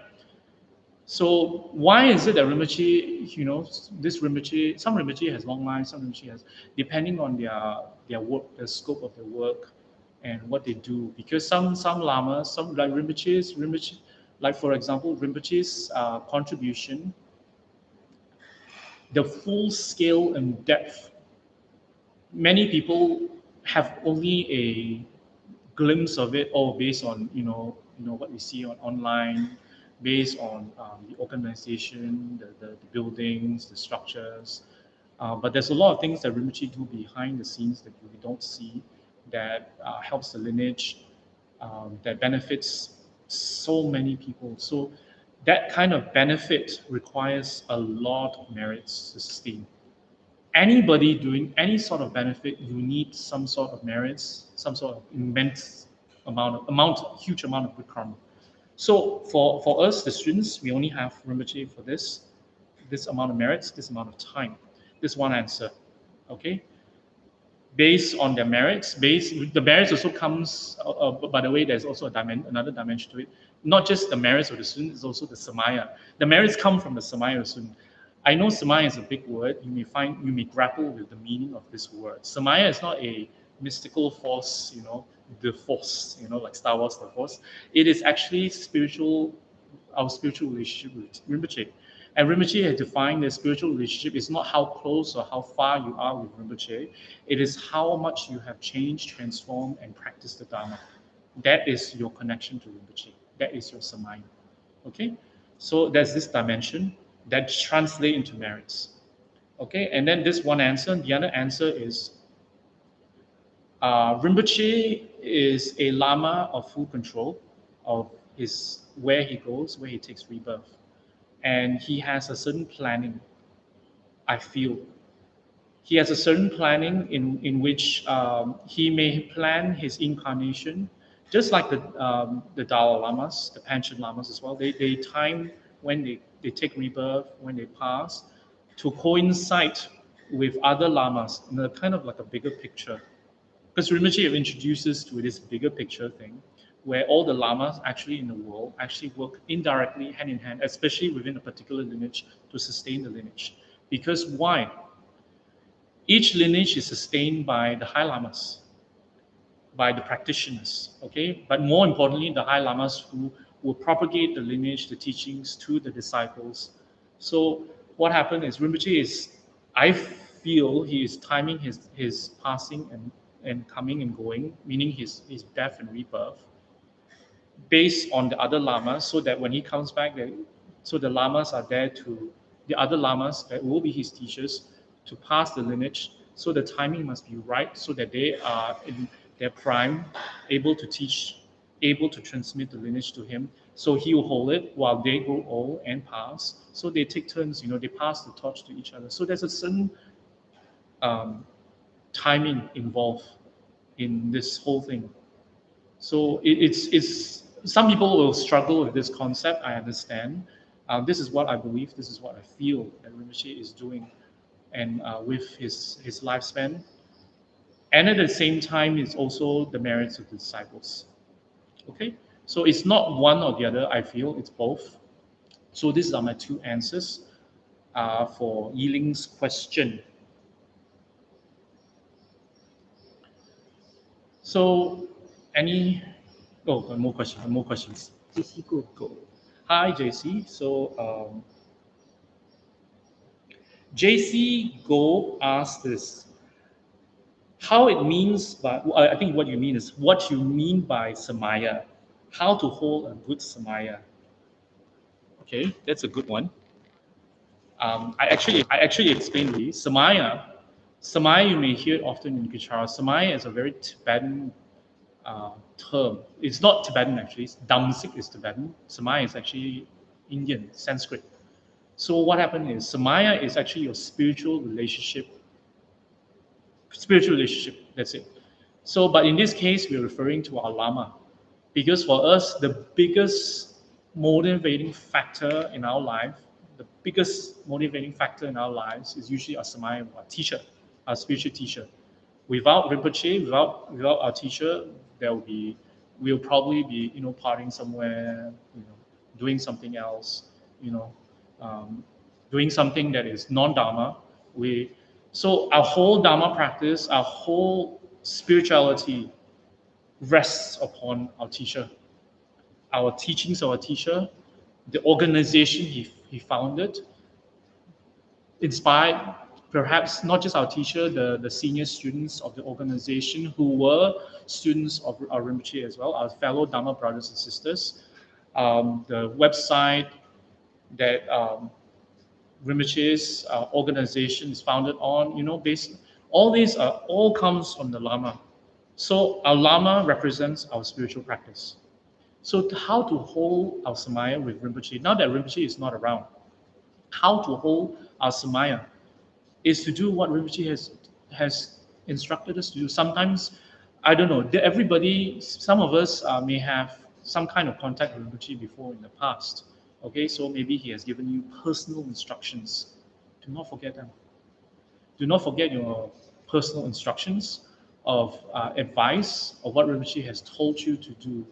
So why is it that Rinpoche, this Rinpoche, some Rinpoche has long life, some Rinpoche has, depending on their work, the scope of their work, and what they do. Because some lamas, some like Rinpoche, like for example, Rinpoche's contribution, the full scale and depth. Many people have only a glimpse of it, all based on what we see on online, based on the organization, the buildings, the structures. But there's a lot of things that Rinpoche do behind the scenes that we don't see, that helps the lineage, that benefits so many people. So that kind of benefit requires a lot of merits to sustain. Anybody doing any sort of benefit, you need some sort of merits, some sort of immense huge amount of good karma. So for us, the students, we only have Rinpoche for this amount of merits, this amount of time. This one answer, okay? Based on their merits, the merits also comes, by the way, there's also another dimension to it. Not just the merits of the student, it's also the samaya. The merits come from the samaya of the student. I know samaya is a big word. You may grapple with the meaning of this word. Samaya is not a mystical force, the force, like Star Wars, the force. It is actually our spiritual relationship with Rinpoche. And Rinpoche has defined the spiritual relationship is not how close or how far you are with Rinpoche. It is how much you have changed, transformed, and practiced the Dharma. That is your connection to Rinpoche. That is your samaya. Okay? So there's this dimension that translate into merits. Okay? And then this one answer. The other answer is Rinpoche is a Lama of full control of where he goes, where he takes rebirth. And he has a certain planning, I feel. He has a certain planning in which he may plan his incarnation, just like the Dalai Lamas, the Panchen Lamas as well. They time when they take rebirth, when they pass, to coincide with other lamas in a kind of like a bigger picture. Because Rinpoche introduces to this bigger picture thing, where all the lamas actually in the world actually work indirectly, hand in hand, especially within a particular lineage to sustain the lineage. Because why? Each lineage is sustained by the high lamas, by the practitioners, okay? But more importantly, the high lamas who will propagate the lineage, the teachings to the disciples. So what happened is Rinpoche is, I feel he is timing his passing and coming and going, meaning his death and rebirth, based on the other lamas, so that when he comes back, so the lamas are there to, the other lamas that will be his teachers, to pass the lineage. So the timing must be right, so that they are in their prime, able to teach, able to transmit the lineage to him. So he will hold it while they grow old and pass. So they take turns, they pass the torch to each other. So there's a certain um, timing involved in this whole thing. So it's some people will struggle with this concept. I understand. This is what I believe. This is what I feel that Rinpoche is doing, and with his lifespan, and at the same time, it's also the merits of the disciples. Okay, so it's not one or the other. I feel it's both. So these are my two answers for Yiling's question. So, any? Oh, more questions. More questions. JC, go. Go. Hi, JC. So, JC Go asked this. How it means by, I think what you mean is what you mean by samaya. How to hold a good samaya. Okay, that's a good one. I actually explained the samaya. Samaya, you may hear it often in Kichara. Samaya is a very Tibetan term. It's not Tibetan actually. Damsik is Tibetan. Samaya is actually Indian, Sanskrit. So what happened is samaya is actually your spiritual relationship. Spiritual relationship. That's it. So, but in this case, we're referring to our lama, because for us, the biggest motivating factor in our life, the biggest motivating factor in our lives is usually our samaya, our teacher, our spiritual teacher. Without Rinpoche, without our teacher, there will be, we'll probably be, partying somewhere, doing something else, you know, um, doing something that is non-dharma. So our whole dharma practice, our whole spirituality rests upon our teacher, our teachings of our teacher, the organization he founded, inspired perhaps not just our teacher, the senior students of the organization who were students of our Rinpoche as well, our fellow Dharma brothers and sisters, the website that Rinpoche's organization is founded on, all these all comes from the Lama. So our Lama represents our spiritual practice. So how to hold our Samaya with Rinpoche? Now that Rinpoche is not around, how to hold our Samaya is to do what Rinpoche has instructed us to do. Sometimes, I don't know, everybody, some of us may have some kind of contact with Rinpoche before in the past. Okay, so maybe he has given you personal instructions. Do not forget them. Do not forget your personal instructions of advice of what Rinpoche has told you to do.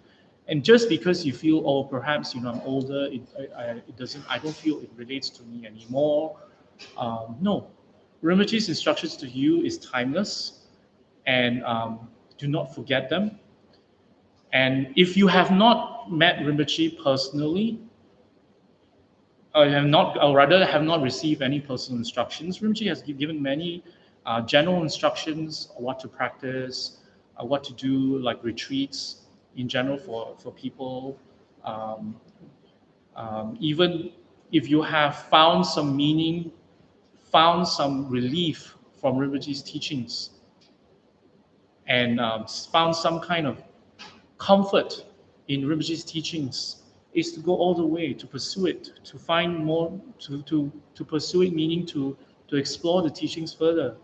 And just because you feel, oh, perhaps I'm older, it doesn't. I don't feel it relates to me anymore. No, Rinpoche's instructions to you is timeless, and do not forget them. And if you have not met Rinpoche personally, or rather have not received any personal instructions, Rinpoche has given many general instructions on what to practice, what to do, like retreats in general for people. Um, Even if you have found some meaning, found some relief from Rinpoche's teachings, and found some kind of comfort in Rinpoche's teachings, is to go all the way to pursue it, to find more, to pursue it, meaning to explore the teachings further,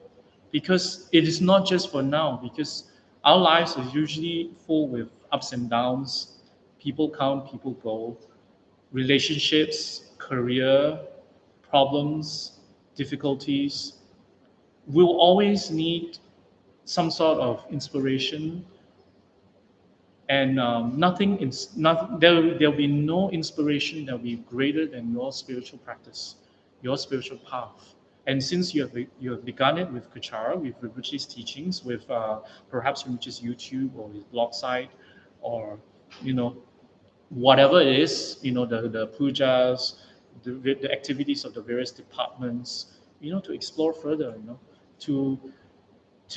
because it is not just for now. Because our lives are usually full with ups and downs. People come, people go. Relationships, career, problems, difficulties. we'll always need some sort of inspiration, and there'll be no inspiration that will be greater than your spiritual practice, your spiritual path. And since you have begun it with Kuchara, with Rinpoche's teachings, with perhaps Rinpoche's YouTube or his blog site, or you know whatever it is, the pujas, the activities of the various departments, to explore further, to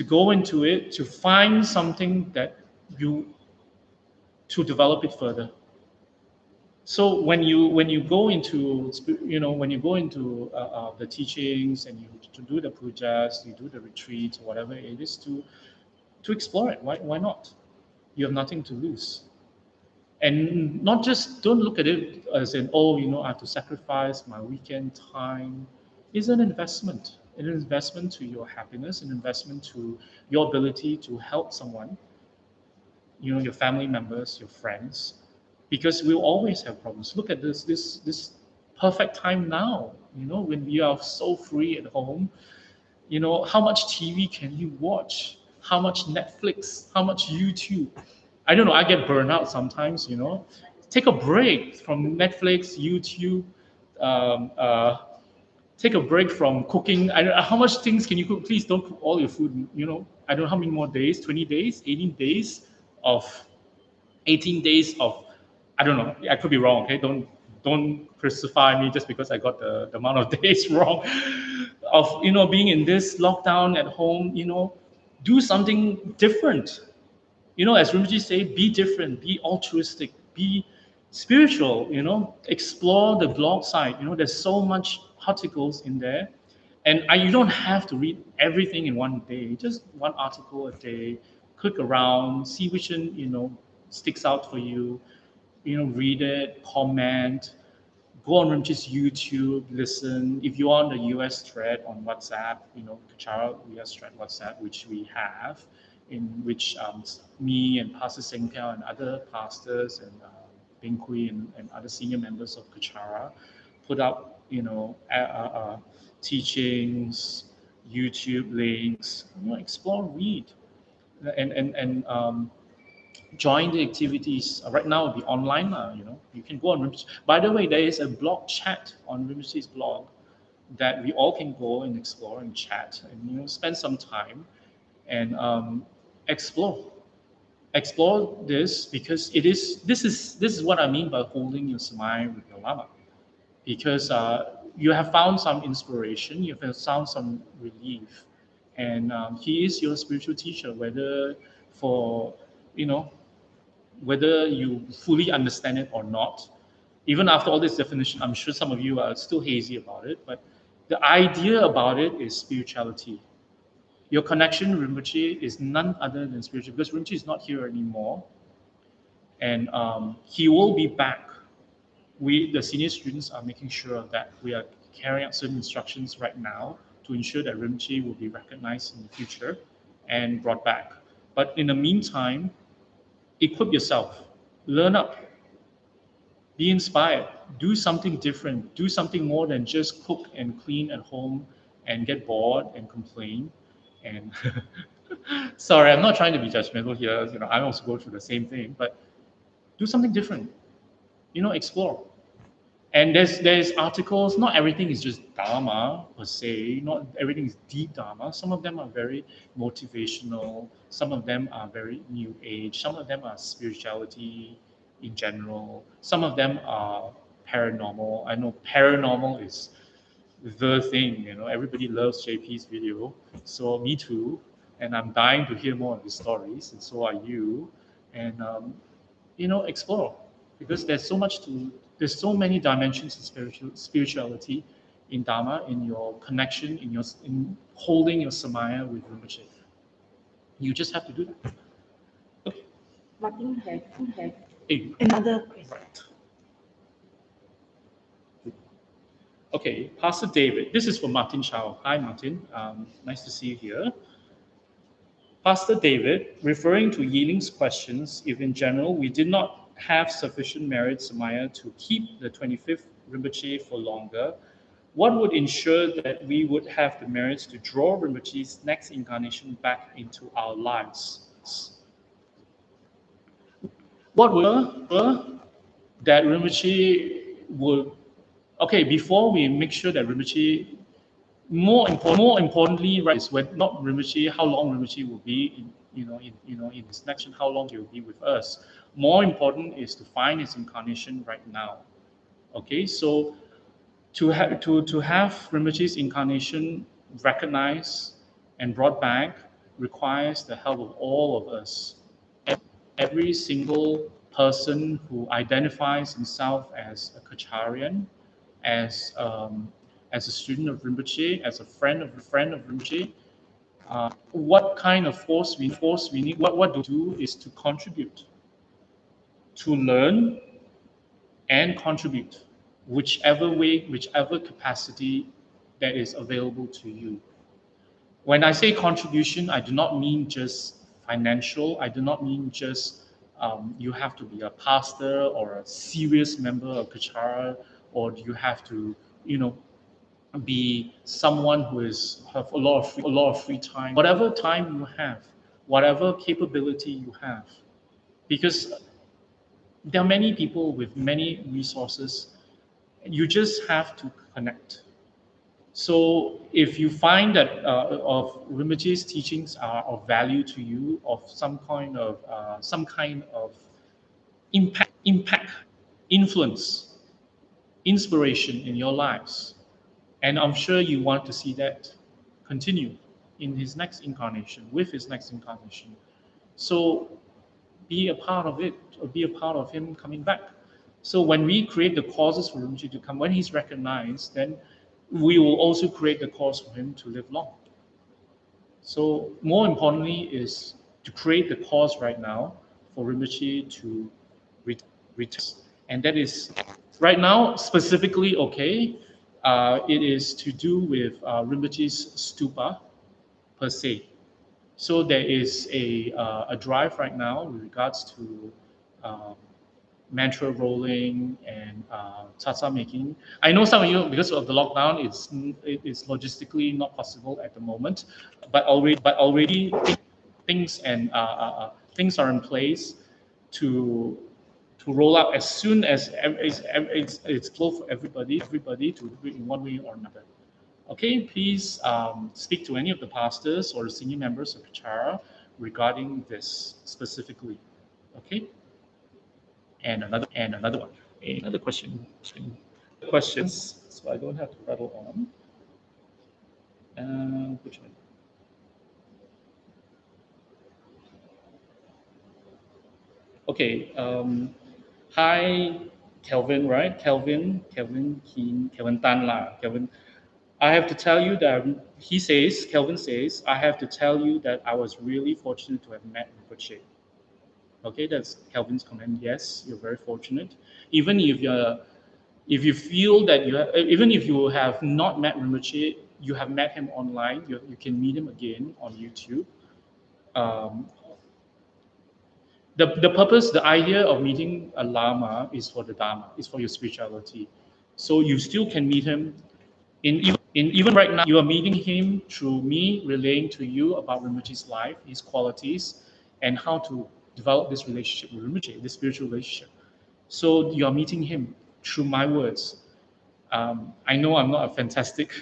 go into it, to find something that you to develop it further. So when you go into the teachings, and you to do the pujas, you do the retreats, whatever it is, to explore it. Why not? You have nothing to lose. And not just, don't look at it as in, I have to sacrifice my weekend time. It's an investment to your happiness, an investment to your ability to help someone, your family members, your friends, because we'll always have problems. Look at this perfect time now, when we are so free at home. How much TV can you watch? How much Netflix? How much YouTube? I don't know. I get burned out sometimes. Take a break from Netflix, YouTube. Um, uh, Take a break from cooking. I don't know how much things can you cook. Please don't cook all your food. I don't know how many more days. 20 days, 18 days of 18 days of, I don't know, I could be wrong, okay? Don't crucify me just because I got the amount of days wrong. Of, being in this lockdown at home, do something different. As Rinpoche say, be different, be altruistic, be spiritual, explore the blog site. There's so much articles in there. And you don't have to read everything in one day, just one article a day. Click around, see which one, sticks out for you. Read it, comment, go on Rinpoche's YouTube, listen. If you're on the US thread on WhatsApp, Kachara US thread WhatsApp, which we have, in which me and Pastor Sengpiao and other pastors and Bing Kui and other senior members of Kachara put up, teachings, YouTube links, explore, read, and join the activities. Right now, it'll be online. You can go on Rinpoche. By the way, there is a blog chat on Rinpoche's blog that we all can go and explore and chat, and spend some time and explore. Explore this, because this is what I mean by holding your samaya with the Lama, because you have found some inspiration, you have found some relief, and he is your spiritual teacher, for you know whether you fully understand it or not. Even after all this definition, I'm sure some of you are still hazy about it, but the idea about it is spirituality. Your connection with Rinpoche is none other than spiritual, because Rinpoche is not here anymore, and he will be back. We, the senior students, are making sure that we are carrying out certain instructions right now to ensure that Rinpoche will be recognized in the future and brought back. But in the meantime, equip yourself, learn up, be inspired, do something different, do something more than just cook and clean at home and get bored and complain. And sorry, I'm not trying to be judgmental here. I also go through the same thing, but do something different. Explore. And there's articles. Not everything is just Dharma per se. Not everything is deep Dharma. Some of them are very motivational. Some of them are very new age. Some of them are spirituality in general. Some of them are paranormal. I know paranormal is the thing. Everybody loves JP's video. So me too. And I'm dying to hear more of his stories, and so are you. And explore, because there's so many dimensions in spirituality, in Dharma, in your connection, in holding your samaya with Rinpoche. You just have to do that. Okay. Martin have Hey. another question. Right. Okay, Pastor David. This is for Martin Chow. Hi, Martin. Nice to see you here. Pastor David, referring to Yiling's questions, if in general we did not have sufficient merit samaya to keep the 25th Rinpoche for longer, What would ensure that we would have the merits to draw Rinpoche's next incarnation back into our lives? What would that Rinpoche would, okay, before we make sure that Rinpoche, more importantly, right, is when not Rinpoche, how long Rinpoche will be in, in this next, how long he will be with us. More important is to find his incarnation right now. Okay, so to have Rinpoche's incarnation recognized and brought back requires the help of all of us. Every single person who identifies himself as a Kacharian, as a student of Rinpoche, as a friend of Rinpoche, what kind of force we need, what to do is to contribute, to learn and contribute, whichever way, whichever capacity that is available to you. When I say contribution, I do not mean just financial. I do not mean just you have to be a pastor or a serious member of Kachara, or you have to, be someone who have a lot of free time. Whatever time you have, whatever capability you have, because there are many people with many resources. You just have to connect. So if you find that of Rinpoche's teachings are of value to you, of some kind of impact, influence, inspiration in your lives, and I'm sure you want to see that continue in his next incarnation, with his next incarnation. So be a part of it, or be a part of him coming back. So when we create the causes for Rinpoche to come, when he's recognized, then we will also create the cause for him to live long. So more importantly is to create the cause right now for Rinpoche to return. And that is right now specifically okay. It is to do with Rinpoche's stupa per se. So there is a drive right now with regards to mantra rolling and tata making. I know some of you, because of the lockdown, it is logistically not possible at the moment, but already things and things are in place to roll out as soon as it's closed for everybody to do it in one way or another. Okay, please speak to any of the pastors or senior members of Kachara regarding this specifically. Okay. And another one. Another question. Questions. So I don't have to rattle on. Which one? Okay. Hi, Kelvin. Right? Kelvin Keen. Kelvin Tan La. Kelvin. I have to tell you that Kelvin says, I have to tell you that I was really fortunate to have met Rinpoche. Okay, that's Kelvin's comment. Yes, you're very fortunate. Even if you feel that even if you have not met Rinpoche, you have met him online. You can meet him again on YouTube. Um, the purpose, the idea of meeting a Lama is for the Dharma, is for your spirituality. So you still can meet him. Even right now, you are meeting him through me relaying to you about Rinpoche's life, his qualities, and how to develop this relationship with Rinpoche, this spiritual relationship. So you are meeting him through my words. I know I'm not a fantastic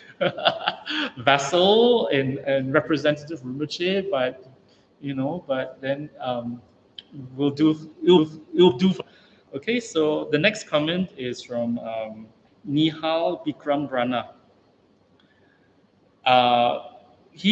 vessel and representative of Rinpoche, but then we'll do. It'll do. Okay, so the next comment is from Nihal Bikram Brana. He